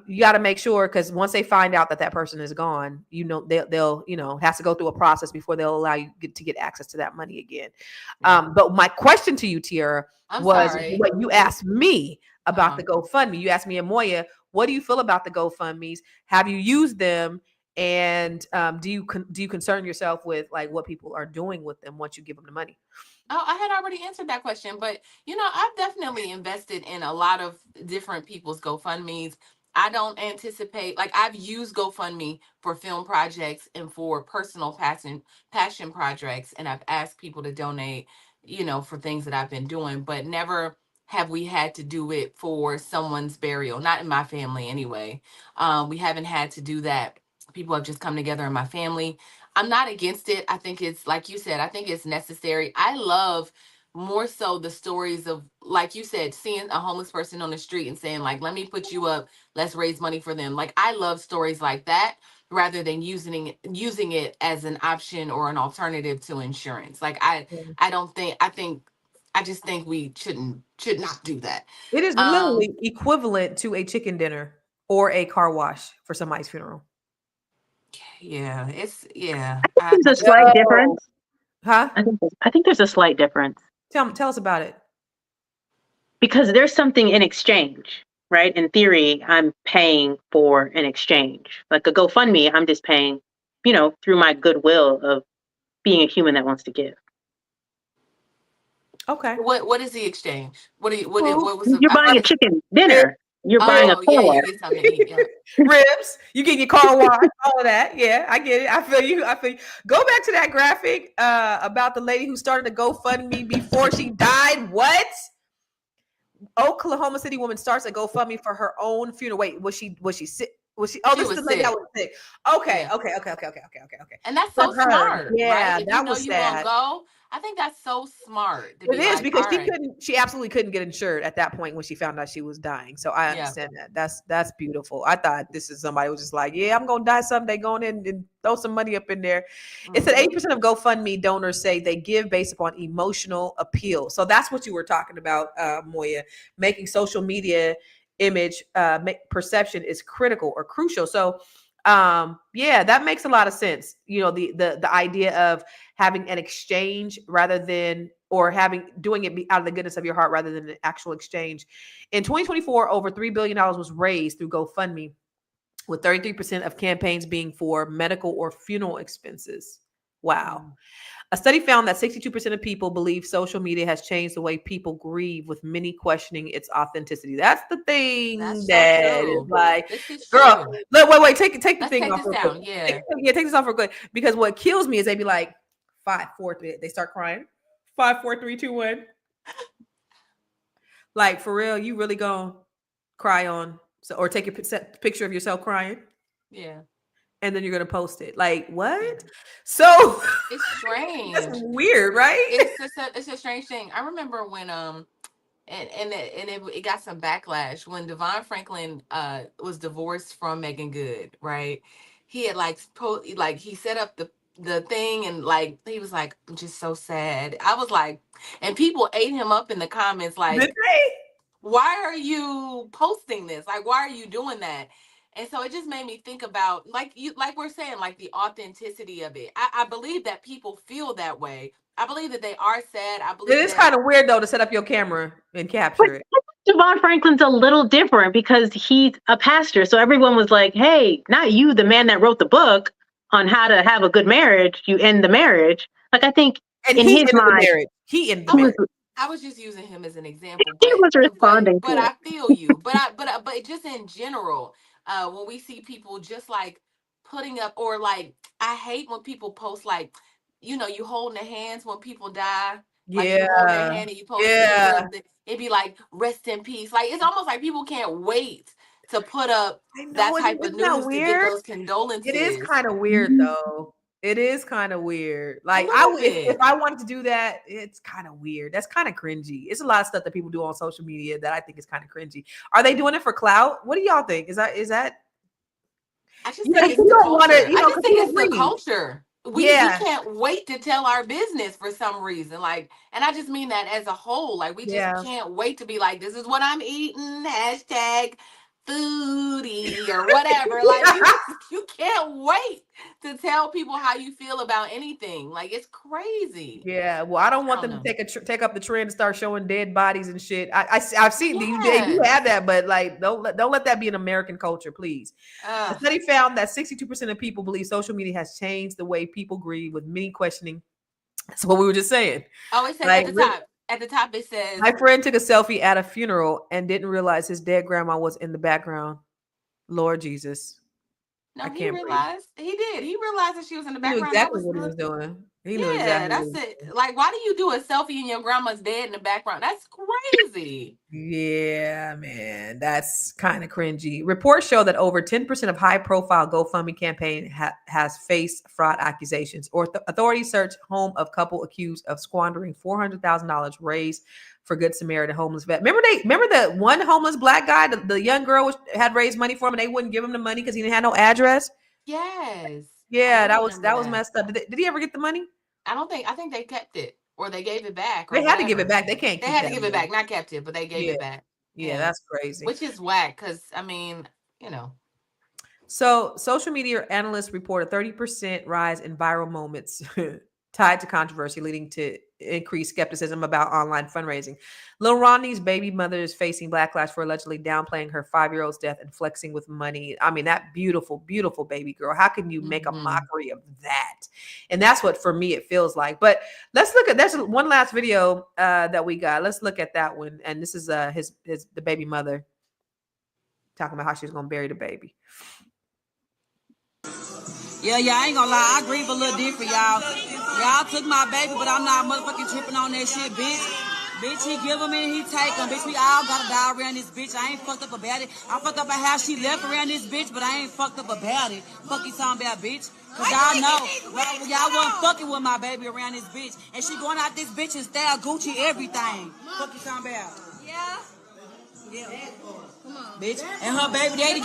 you got to make sure, because once they find out that person is gone, they'll has to go through a process before they'll allow you to get access to that money again. But my question to you, Tiara, was what you asked me about the GoFundMe. You asked me and Moya, what do you feel about the GoFundMes? Have you used them? And do you concern yourself with like what people are doing with them once you give them the money? Oh, I had already answered that question, but I've definitely invested in a lot of different people's GoFundMes. I don't anticipate, like, I've used GoFundMe for film projects and for personal passion projects, and I've asked people to donate, for things that I've been doing, but never have we had to do it for someone's burial. Not in my family, anyway. We haven't had to do that. People have just come together in my family. I'm not against it. I think it's, like you said, I think it's necessary. I love more so the stories of, like you said, seeing a homeless person on the street and saying, like, let me put you up, let's raise money for them. Like, I love stories like that rather than using it as an option or an alternative to insurance. Like, I just think we should not do that. It is literally equivalent to a chicken dinner or a car wash for somebody's funeral. Yeah, I think there's a slight difference. Huh? I think there's a slight difference. Tell us about it. Because there's something in exchange, right? In theory, I'm paying for an exchange. Like a GoFundMe, I'm just paying, through my goodwill of being a human that wants to give. Okay. What is the exchange? What was You're buying a chicken dinner. You're buying a car wash. You get something to eat, yeah. Ribs. You get your car wash, all of that. Yeah, I get it. I feel you. Go back to that graphic about the lady who started a GoFundMe before she died. What? Oklahoma City woman starts a GoFundMe for her own funeral. Wait, was she sick? Was she? Oh, this is the lady that was sick. Okay, yeah. Okay. And that's so smart. Yeah, right? If that was sad. Go, I think that's so smart. It is, because she absolutely couldn't get insured at that point when she found out she was dying. So I understand that. That's beautiful. I thought this is somebody who was just like, yeah, I'm gonna die someday, going in and throw some money up in there. It said 80% of GoFundMe donors say they give based upon emotional appeal. So that's what you were talking about, Moya, making social media image perception is critical or crucial. So that makes a lot of sense. The idea of having an exchange rather than, or doing it out of the goodness of your heart rather than an actual exchange. In 2024, over $3 billion was raised through GoFundMe, with 33% of campaigns being for medical or funeral expenses. Wow. A study found that 62% of people believe social media has changed the way people grieve, with many questioning its authenticity. That's the thing That's so that is true. like, This is girl, true. look, wait, take the Let's thing take off this real quick. down. Yeah. Take this off real quick. Because what kills me is they be like, 5, 4, 3. They start crying. 5, 4, 3, 2, 1. Like, for real, you really gonna cry on or take a picture of yourself crying? Yeah. And then you're gonna post it. Like, what? So It's strange. that's weird, right? It's a strange thing. I remember when it got some backlash when Devon Franklin was divorced from Megan Good, right? He had he set up the thing, and like he was like, I'm just so sad. I was like, and people ate him up in the comments Did like, they? why are you posting this? Like, why are you doing that? And so it just made me think about, like we're saying, like the authenticity of it. I believe that people feel that way. I believe that they are sad. I It believe is that kind of weird though to set up your camera and capture it. Devon Franklin's a little different because he's a pastor. So everyone was like, hey, not you, the man that wrote the book on how to have a good marriage, you end the marriage. Like, I think And in he his ended the mind, marriage. He ended the he was, marriage. I was just using him as an example, he was responding but to it. I feel you. But just in general, when we see people just like putting up, or like, I hate when people post like, you holding their hands when people die. Like you hold their Yeah. hand and you post a picture Yeah. of it'd be like rest in peace. Like it's almost like people can't wait to put up I know that it. type of Isn't that news to get weird? those It is condolences. kind of weird though. It is kind of weird. A Like little if bit. I wanted to do that, it's kind of weird. That's kind of cringy. It's a lot of stuff that people do on social media that I think is kind of cringy. Are they doing it for clout? What do y'all think? Is that I just you know, think it's you the don't want to, culture. you I know, just because think people it's the breathe. culture. We Yeah. can't wait to tell our business for some reason. Like, and I just mean that as a whole. Like, we just Yeah. can't wait to be like, this is what I'm eating, hashtag foodie or whatever. Like, you can't wait to tell people how you feel about anything. Like, it's crazy. Yeah, well, I don't want don't them know. to take up the trend and start showing dead bodies and shit. I've seen they do Yes. have that, but like don't let that be an American culture, please. A Ugh. study found that 62% of people believe social media has changed the way people grieve, with many questioning. That's what we were just saying. Oh, it says Like, at the top. At the top, it says, my friend took a selfie at a funeral and didn't realize his dead grandma was in the background. Lord Jesus, I no, he can't breathe. realized. He did. He realized that she was in the He knew background. That exactly was what he the was doing. He knew Yeah, exactly what he that's was it. doing. Like, why do you do a selfie and your grandma's dead in the background? That's crazy. Yeah, man, that's kind of cringy. Reports show that over 10% of high-profile GoFundMe campaign has faced fraud accusations. Or authorities search home of couple accused of squandering $400,000 raised for Good Samaritan homeless vet. Remember that one homeless black guy, the young girl had raised money for him, and they wouldn't give him the money because he didn't have no address. Yes, I Yeah, do that was remember that. messed up. Did he ever get the money? I think they kept it or they gave it back They or had to give it whatever. back. They can't They keep had to that give it money. back, not kept it, but they gave Yeah, it back. yeah, Yeah, that's crazy. which is whack because I mean, you know. So, social media analysts report a 30% rise in viral moments tied to controversy, leading to increased skepticism about online fundraising. Lil Ronnie's baby mother is facing backlash for allegedly downplaying her 5-year-old's death and flexing with money. I mean, that beautiful, beautiful baby girl. How can you make a mockery of that? And that's what, for me, it feels like. But let's look at, there's one last video that we got. Let's look at that one. And this is the baby mother talking about how she's going to bury the baby. Yeah, I ain't gonna lie, I grieve a little different, y'all. Y'all took my baby, but I'm not motherfucking tripping on that shit, bitch. Bitch, he give them and he take them. Bitch, we all gotta die around this bitch. I ain't fucked up about it. I fucked up about how she left around this bitch, but I ain't fucked up about it. Fuck you talking about, bitch. Cause y'all know, well, y'all wasn't fucking with my baby around this bitch. And she going out this bitch and style Gucci everything. Fuck you talking about. Yeah. Come on. Bitch. And her baby daddy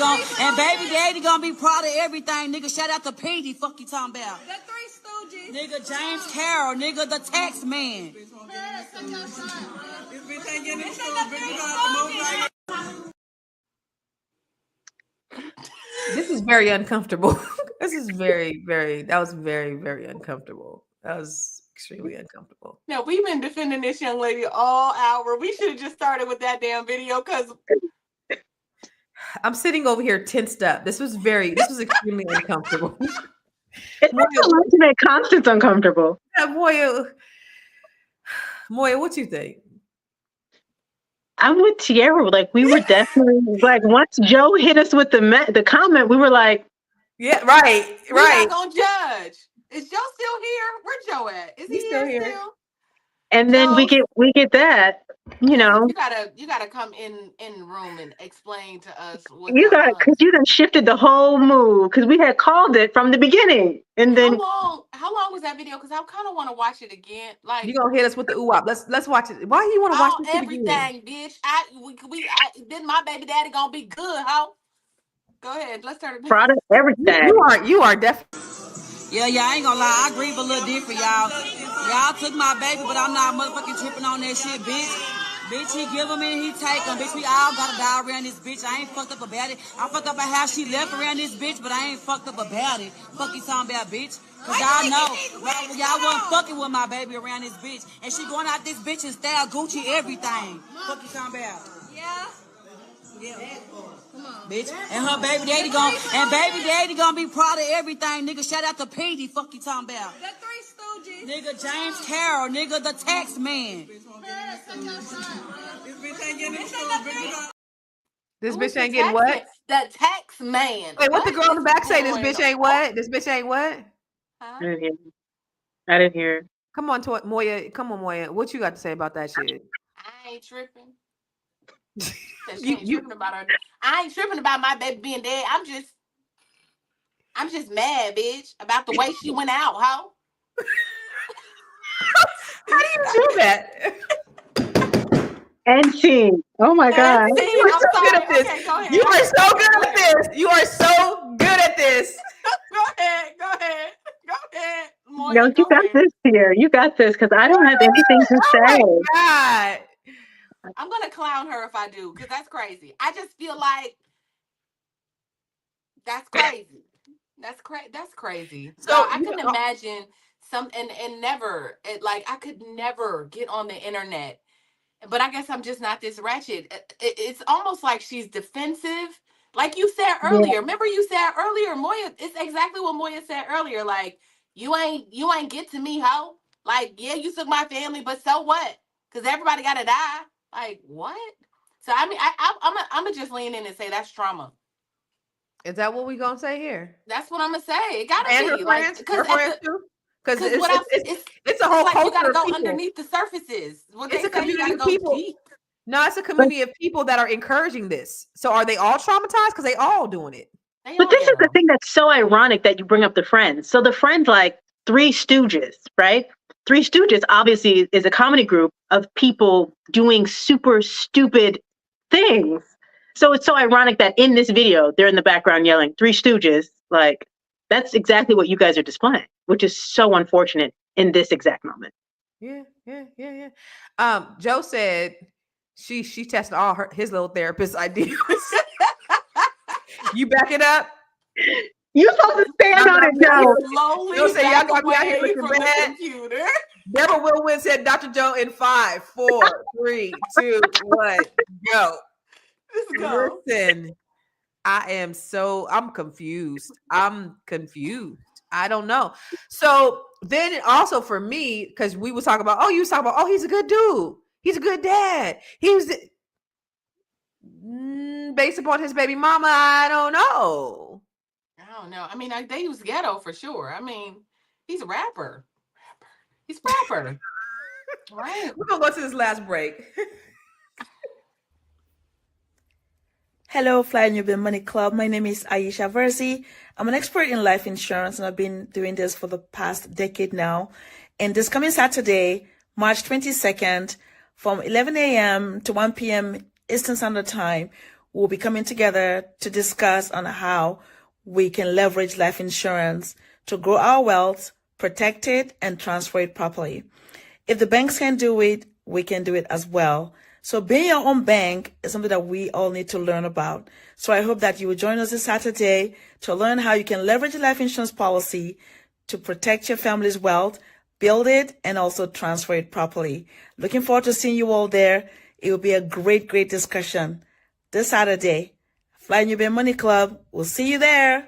gonna be proud of everything, nigga. Shout out to Petey, fuck you talking about. The Three Stooges. Nigga, James Carroll, nigga, the tax man. This is very uncomfortable. This is that was very, very uncomfortable. That was extremely uncomfortable. Now, we've been defending this young lady all hour. We should have just started with that damn video because I'm sitting over here tensed up. This was extremely uncomfortable. It's not so much to make Constance uncomfortable. Yeah, Moya, what you think? I'm with Tierra. Like, we were definitely like, once Joe hit us with the comment, we were like, yeah, right. We're not gonna judge. Is Joe still here? Where's Joe at? Is he He's still here here. still? and then we Joe, get that, you know, you gotta come in the room and explain to us what you that got, was. because you done shifted the whole move, because we had called it from the beginning, and then How long was that video? Because I kind of want to watch it again. Like, You gonna hit us with the ooh-wop. Let's watch it. Why do you want to watch oh, this shit again? everything, bitch. Then my baby daddy gonna be good, ho. Go ahead, let's turn it back. product everything. You are definitely. Yeah, I ain't gonna lie, I grieve a little different, y'all. Y'all took my baby, but I'm not motherfucking tripping on that shit, bitch. Bitch, he give him and he take him. Bitch, we all gotta die around this bitch. I ain't fucked up about it. I fucked up about how she left around this bitch, but I ain't fucked up about it. Fuck you talking about, bitch. Cause y'all know, y'all wasn't fucking with my baby around this bitch. And she going out this bitch and style Gucci everything. Fuck you talking about. Yeah. Bitch. And her baby daddy gonna be proud of everything, nigga. Shout out to Petey, fuck you talking about. The Three Stooges. Nigga, James Carroll, nigga, the tax man. This Who is bitch the ain't getting tax what? man? The tax man. Wait, what the girl in the is back say? This going bitch ain't on? what? This bitch ain't what? Huh? I didn't hear. Come on, Moya. Come on, Moya. What you got to say about that shit? I ain't tripping. She You ain't tripping about her. I ain't tripping about my baby being dead. I'm just mad, bitch, about the way she went out, ho. How do you do that? And scene. Oh my god. And see, You are I'm so good sorry. at this. Okay, go ahead. You are so Okay, good go at this. You are so good at this. Go ahead. Go ahead. Moya, No, you go got ahead. this here. You got this, because I don't have anything to Oh say. my god. I'm gonna clown her if I do, because that's crazy. I just feel like that's crazy. That's crazy. So Y'all, I couldn't imagine and never like I could never get on the internet. But I guess I'm just not this ratchet. It's almost like she's defensive. Like you said Yeah. earlier. Remember you said earlier, Moya, it's exactly what Moya said earlier. Like, you ain't get to me, ho. Like, yeah, you took my family, but so what? Because everybody gotta die. Like, what? So I mean, I'm gonna just lean in and say that's trauma. is that what we gonna say here? That's what I'm gonna say. It gotta And her be like friends, her friends too. Because because what else? it's a It's whole like you culture gotta of go people. underneath the surfaces. What It's they a say, you community gotta of go people. deep. No, it's a community of people that are encouraging this. So are they all traumatized? Because they all doing it. But this is the thing that's so ironic that you bring up the Friends. So the Friends, like Three Stooges, right? Three Stooges obviously is a comedy group of people doing super stupid things. So it's so ironic that in this video, they're in the background yelling, Three Stooges. Like, that's exactly what you guys are displaying, which is so unfortunate in this exact moment. Yeah. Joe said she tested all his little therapist ideas. You back it up? You supposed to stand on it, Joe. Slowly Say y'all back got me out here away looking from the bad. computer. Deborah Will said Dr. Joe in 5, 4, 3, 2, 1, go. Let's go. Listen, I'm confused. I don't know. So then also for me, because we was talking about, he's a good dude. He's a good dad. Based upon his baby mama, I don't know. I mean, they use ghetto for sure. I mean, he's a rapper. He's a rapper. Right. We're gonna go to this last break. Hello, Fly New Bill Money Club. My name is Aisha Verzi. I'm an expert in life insurance, and I've been doing this for the past decade now. And this coming Saturday, March 22nd, from 11 a.m. to 1 p.m. Eastern Standard Time, we'll be coming together to discuss on how we can leverage life insurance to grow our wealth, protect it, and transfer it properly. If the banks can do it, we can do it as well. So being your own bank is something that we all need to learn about. So I hope that you will join us this Saturday to learn how you can leverage a life insurance policy to protect your family's wealth, build it, and also transfer it properly. Looking forward to seeing you all there. It will be a great discussion this Saturday. Fly New Bay Money Club. We'll see you there.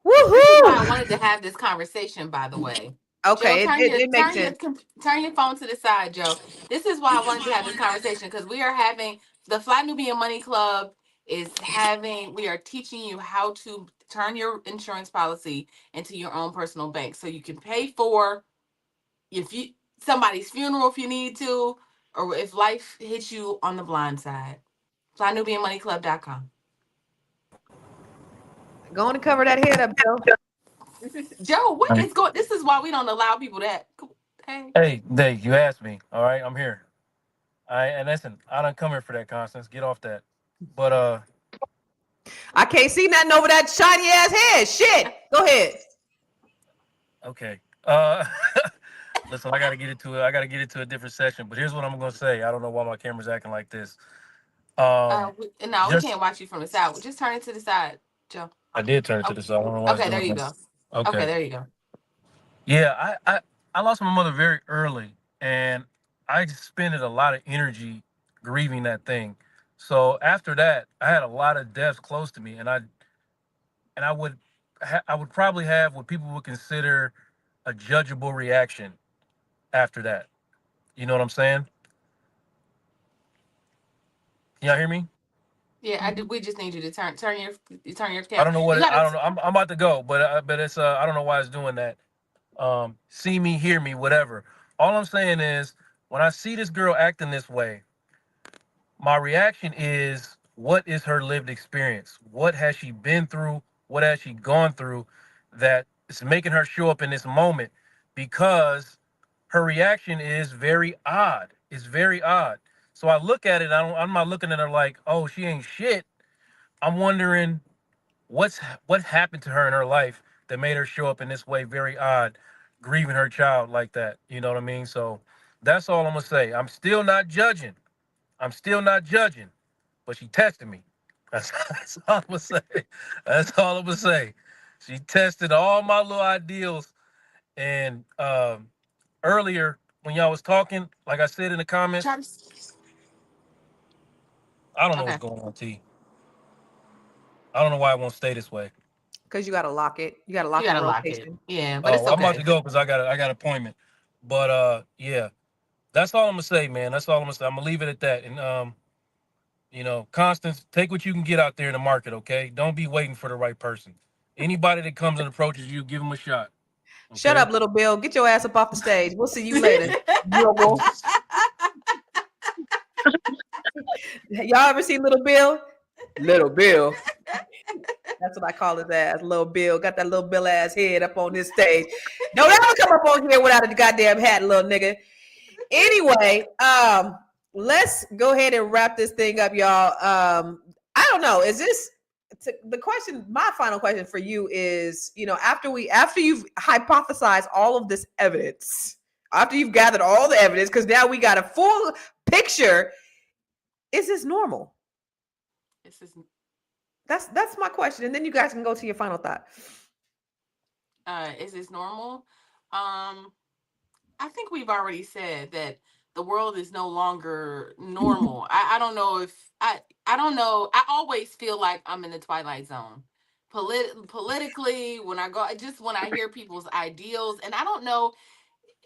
Woohoo! This is why I wanted to have this conversation, by the way. Joe, Okay, it makes sense. turn your phone to the side, Joe. This is why I wanted to have this conversation, because we are having the Fly Nubian Money Club we are teaching you how to turn your insurance policy into your own personal bank, so you can pay for somebody's funeral if you need to, or if life hits you on the blind side. FlyNubianMoneyClub.com. Go on and cover that head up, Joe. Joe, what is going? This is why we don't allow people that. Hey, Dave, you asked me. All right, I'm here. And listen, I don't come here for that, Constance. Get off that. But I can't see nothing over that shiny ass head. Shit. Go ahead. okay. Listen, I gotta get into a different session. But here's what I'm gonna say. I don't know why my camera's acting like this. No, we can't watch you from the side. Just turn it to the side, Joe. I did turn it to the side. I don't know why. Okay, there you go. Okay, there you go. Yeah, I lost my mother very early, and I expended a lot of energy grieving that thing. So after that, I had a lot of deaths close to me, and I would probably have what people would consider a judgeable reaction after that. You know what I'm saying? Y'all hear me? Yeah, I do. We just need you to turn your camera. I don't know what I don't know. I'm about to go, but it's I don't know why it's doing that. See me, hear me, whatever. All I'm saying is, when I see this girl acting this way, my reaction is, what is her lived experience? What has she been through? What has she gone through that is making her show up in this moment? Because her reaction is very odd. It's very odd. So I look at it, I'm not looking at her like, oh, she ain't shit. I'm wondering what happened to her in her life that made her show up in this way, very odd, grieving her child like that. You know what I mean? So that's all I'm gonna say. I'm still not judging, but she tested me. That's all I'm gonna say. That's all I'm gonna say. She tested all my little ideals. And earlier when y'all was talking, like I said in the comments, I don't know what's going on, T. I don't know why it won't stay this way. Because you gotta lock it. You gotta lock the rotation. Yeah, but it's okay. I'm about to go because I got an appointment. But yeah, that's all I'm gonna say, man. That's all I'm gonna say. I'm gonna leave it at that. And Constance, take what you can get out there in the market, okay? Don't be waiting for the right person. Anybody that comes and approaches you, give them a shot. Okay? Shut up, little Bill. Get your ass up off the stage. We'll see you later. Y'all ever seen Little Bill? Little Bill. That's what I call his ass, Little Bill. Got that little Bill ass head up on this stage. Don't ever come up on here without a goddamn hat, little nigga. Anyway, let's go ahead and wrap this thing up, y'all. I don't know. Is this the question? My final question for you is, after you've hypothesized all of this evidence, after you've gathered all the evidence, because now we got a full picture, is this normal? That's my question, and then you guys can go to your final thought. Is this normal? I think we've already said that the world is no longer normal. I don't know if I don't know. I always feel like I'm in the twilight zone. Politically, when I hear people's ideals, and I don't know,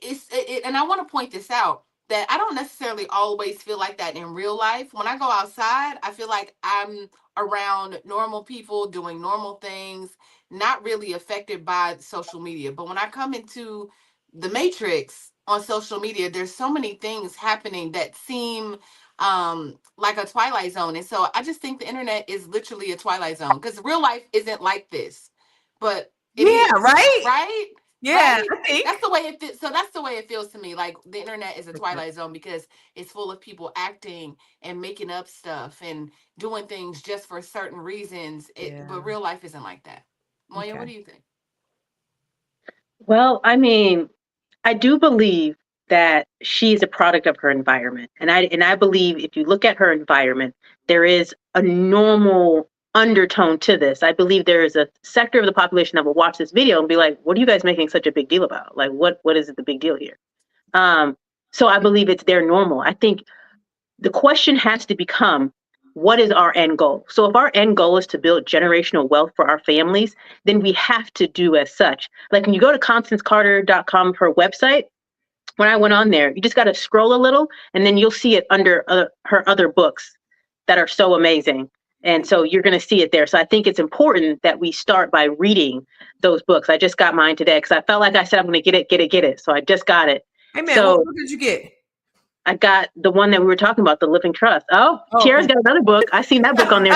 and I want to point this out, that I don't necessarily always feel like that in real life. When I go outside, I feel like I'm around normal people doing normal things, not really affected by social media. But when I come into the matrix on social media, there's so many things happening that seem like a twilight zone. And so I just think the internet is literally a twilight zone, because real life isn't like this. But it is, right? Yeah, right? I think that's the way it feels. So that's the way it feels to me. Like the internet is a twilight zone because it's full of people acting and making up stuff and doing things just for certain reasons. But real life isn't like that. Moya, what do you think? Well, I mean, I do believe that she is a product of her environment. And I believe if you look at her environment, there is a normal undertone to this. I believe there is a sector of the population that will watch this video and be like, what are you guys making such a big deal about? Like, what is the big deal here? So I believe it's their normal. I think the question has to become, what is our end goal? So if our end goal is to build generational wealth for our families, then we have to do as such. Like when you go to ConstanceCarter.com, her website, when I went on there, you just got to scroll a little and then you'll see it under her other books that are so amazing. And so you're going to see it there. So I think it's important that we start by reading those books. I just got mine today because I felt like I said, I'm going to get it. So I just got it. Hey man, so what book did you get? I got the one that we were talking about, The Living Trust. Oh, Tiara's got another book. I seen that book on there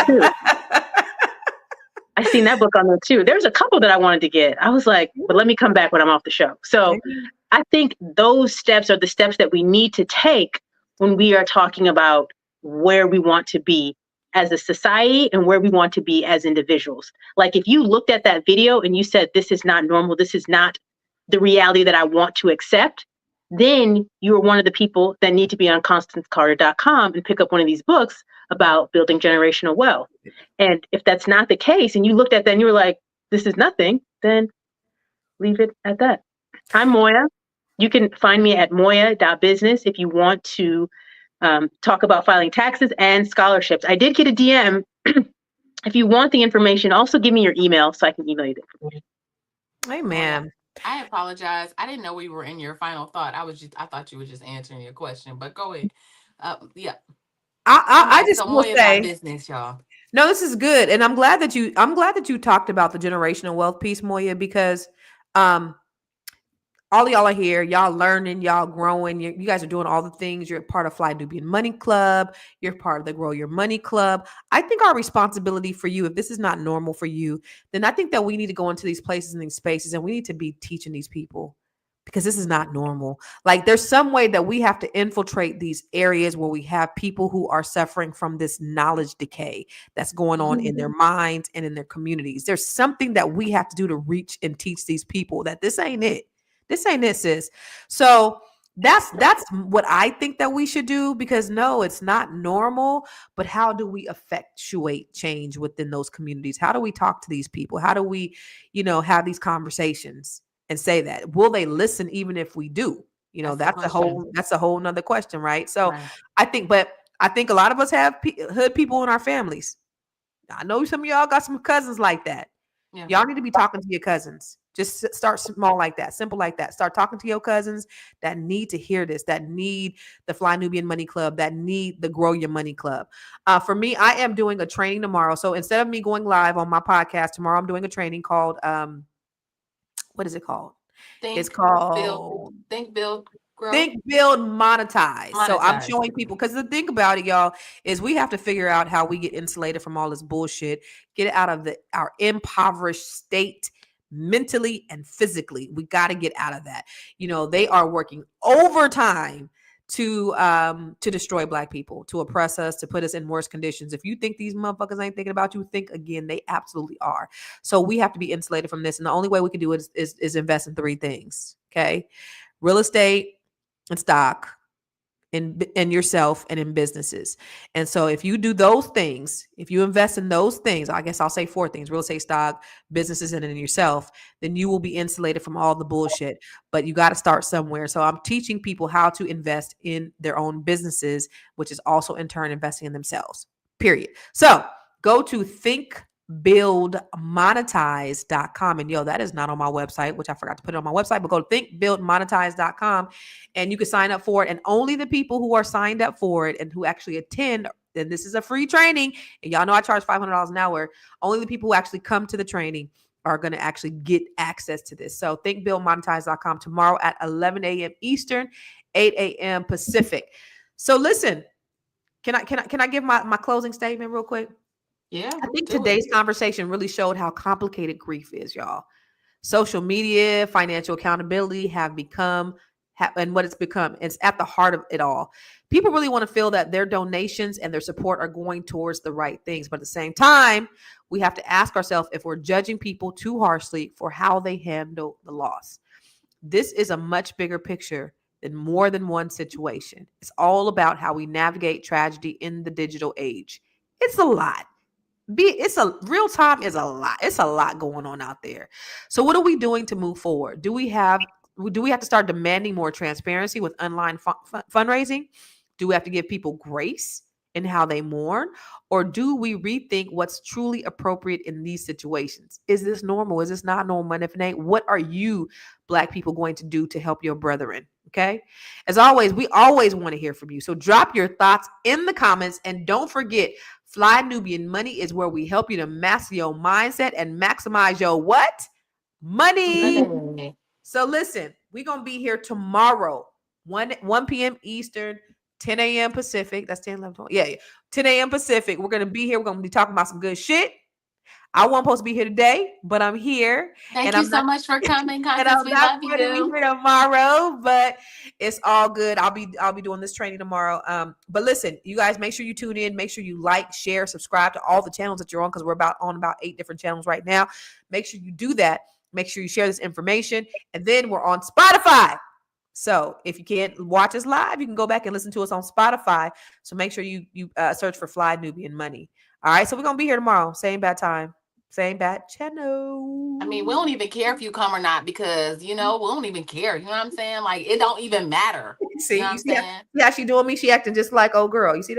too. There's a couple that I wanted to get. I was like, but let me come back when I'm off the show. So I think those steps are the steps that we need to take when we are talking about where we want to be as a society and where we want to be as individuals. Like if you looked at that video and you said, this is not normal, this is not the reality that I want to accept, then you're one of the people that need to be on ConstanceCarter.com and pick up one of these books about building generational wealth. And if that's not the case, and you looked at that and you were like, this is nothing, then leave it at that. I'm Moya. You can find me at moya.business if you want to talk about filing taxes and scholarships. I did get a DM. If you want the information, also give me your email so I can email you the information. Hey, man. I apologize. I didn't know we were in your final thought. I thought you were just answering your question, but go ahead. Yeah. I just will say business, y'all. No, this is good. And I'm glad that you talked about the generational wealth piece, Moya, because all of y'all are here. Y'all learning, y'all growing. You guys are doing all the things. You're part of Fly Nubian Money Club. You're part of the Grow Your Money Club. I think our responsibility for you, if this is not normal for you, then I think that we need to go into these places and these spaces and we need to be teaching these people because this is not normal. Like there's some way that we have to infiltrate these areas where we have people who are suffering from this knowledge decay that's going on in their minds and in their communities. There's something that we have to do to reach and teach these people that this ain't it. This ain't it, sis. So that's what I think that we should do because no, it's not normal. But how do we effectuate change within those communities? How do we talk to these people? How do we, have these conversations and say that? Will they listen even if we do? That's a whole nother question, right? So right. I think a lot of us have hood people in our families. I know some of y'all got some cousins like that. Yeah. Y'all need to be talking to your cousins. Just start small like that, simple like that. Start talking to your cousins that need to hear this, that need the Fly Nubian Money Club, that need the Grow Your Money Club. For me, I am doing a training tomorrow. So instead of me going live on my podcast tomorrow, I'm doing a training called, what is it called? It's called Think, Build, Grow. Think, Build, Monetize. So I'm showing people, because the thing about it, y'all, is we have to figure out how we get insulated from all this bullshit, get it out of our impoverished state, mentally and physically. We got to get out of that. They are working overtime to destroy Black people, to oppress us, to put us in worse conditions. If you think these motherfuckers ain't thinking about you, think again. They absolutely are. So we have to be insulated from this. And the only way we can do it is invest in 3 things. Okay. Real estate and stock, in yourself and in businesses. And so if you do those things, if you invest in those things, I guess I'll say 4 things: real estate, stock, businesses, and in yourself, then you will be insulated from all the bullshit. But you got to start somewhere. So I'm teaching people how to invest in their own businesses, which is also in turn investing in themselves, period. So go to thinkbuildmonetize.com. And that is not on my website, which I forgot to put it on my website, but go to thinkbuildmonetize.com and you can sign up for it. And only the people who are signed up for it and who actually attend, then this is a free training. And y'all know I charge $500 an hour. Only the people who actually come to the training are going to actually get access to this. So thinkbuildmonetize.com tomorrow at 11 a.m. Eastern, 8 a.m. Pacific. So listen, can I give my closing statement real quick? Yeah. I think today's conversation really showed how complicated grief is, y'all. Social media, financial accountability have become, and what it's become, it's at the heart of it all. People really want to feel that their donations and their support are going towards the right things. But at the same time, we have to ask ourselves if we're judging people too harshly for how they handle the loss. This is a much bigger picture than more than one situation. It's all about how we navigate tragedy in the digital age. It's a lot. Real time is a lot. It's a lot going on out there. So what are we doing to move forward? Do we have to start demanding more transparency with online fundraising? Do we have to give people grace in how they mourn? Or do we rethink what's truly appropriate in these situations? Is this normal? Is this not normal? And if it ain't, what are you, Black people, going to do to help your brethren? Okay. As always, we always want to hear from you. So drop your thoughts in the comments. And don't forget, Fly Nubian Money is where we help you to master your mindset and maximize your what? Money. So listen, we're going to be here tomorrow, 1 p.m. Eastern, 10 a.m. Pacific. That's 10, 11, 12. Yeah. 10 a.m. Pacific. We're going to be here. We're going to be talking about some good shit. I wasn't supposed to be here today, but I'm here. Thank you so much for coming, Constance. And I'm we not love going to be you. here tomorrow, but it's all good. I'll be doing this training tomorrow. But listen, you guys, make sure you tune in. Make sure you like, share, subscribe to all the channels that you're on, because we're on about 8 different channels right now. Make sure you do that. Make sure you share this information. And then we're on Spotify. So if you can't watch us live, you can go back and listen to us on Spotify. So make sure you search for Fly Nubian Money. All right. So we're going to be here tomorrow. Same bad time. Same bad channel. I mean, we don't even care if you come or not, because, we don't even care. You know what I'm saying? Like, it don't even matter. See, you know you see how she doing me? She acting just like old girl. You see that?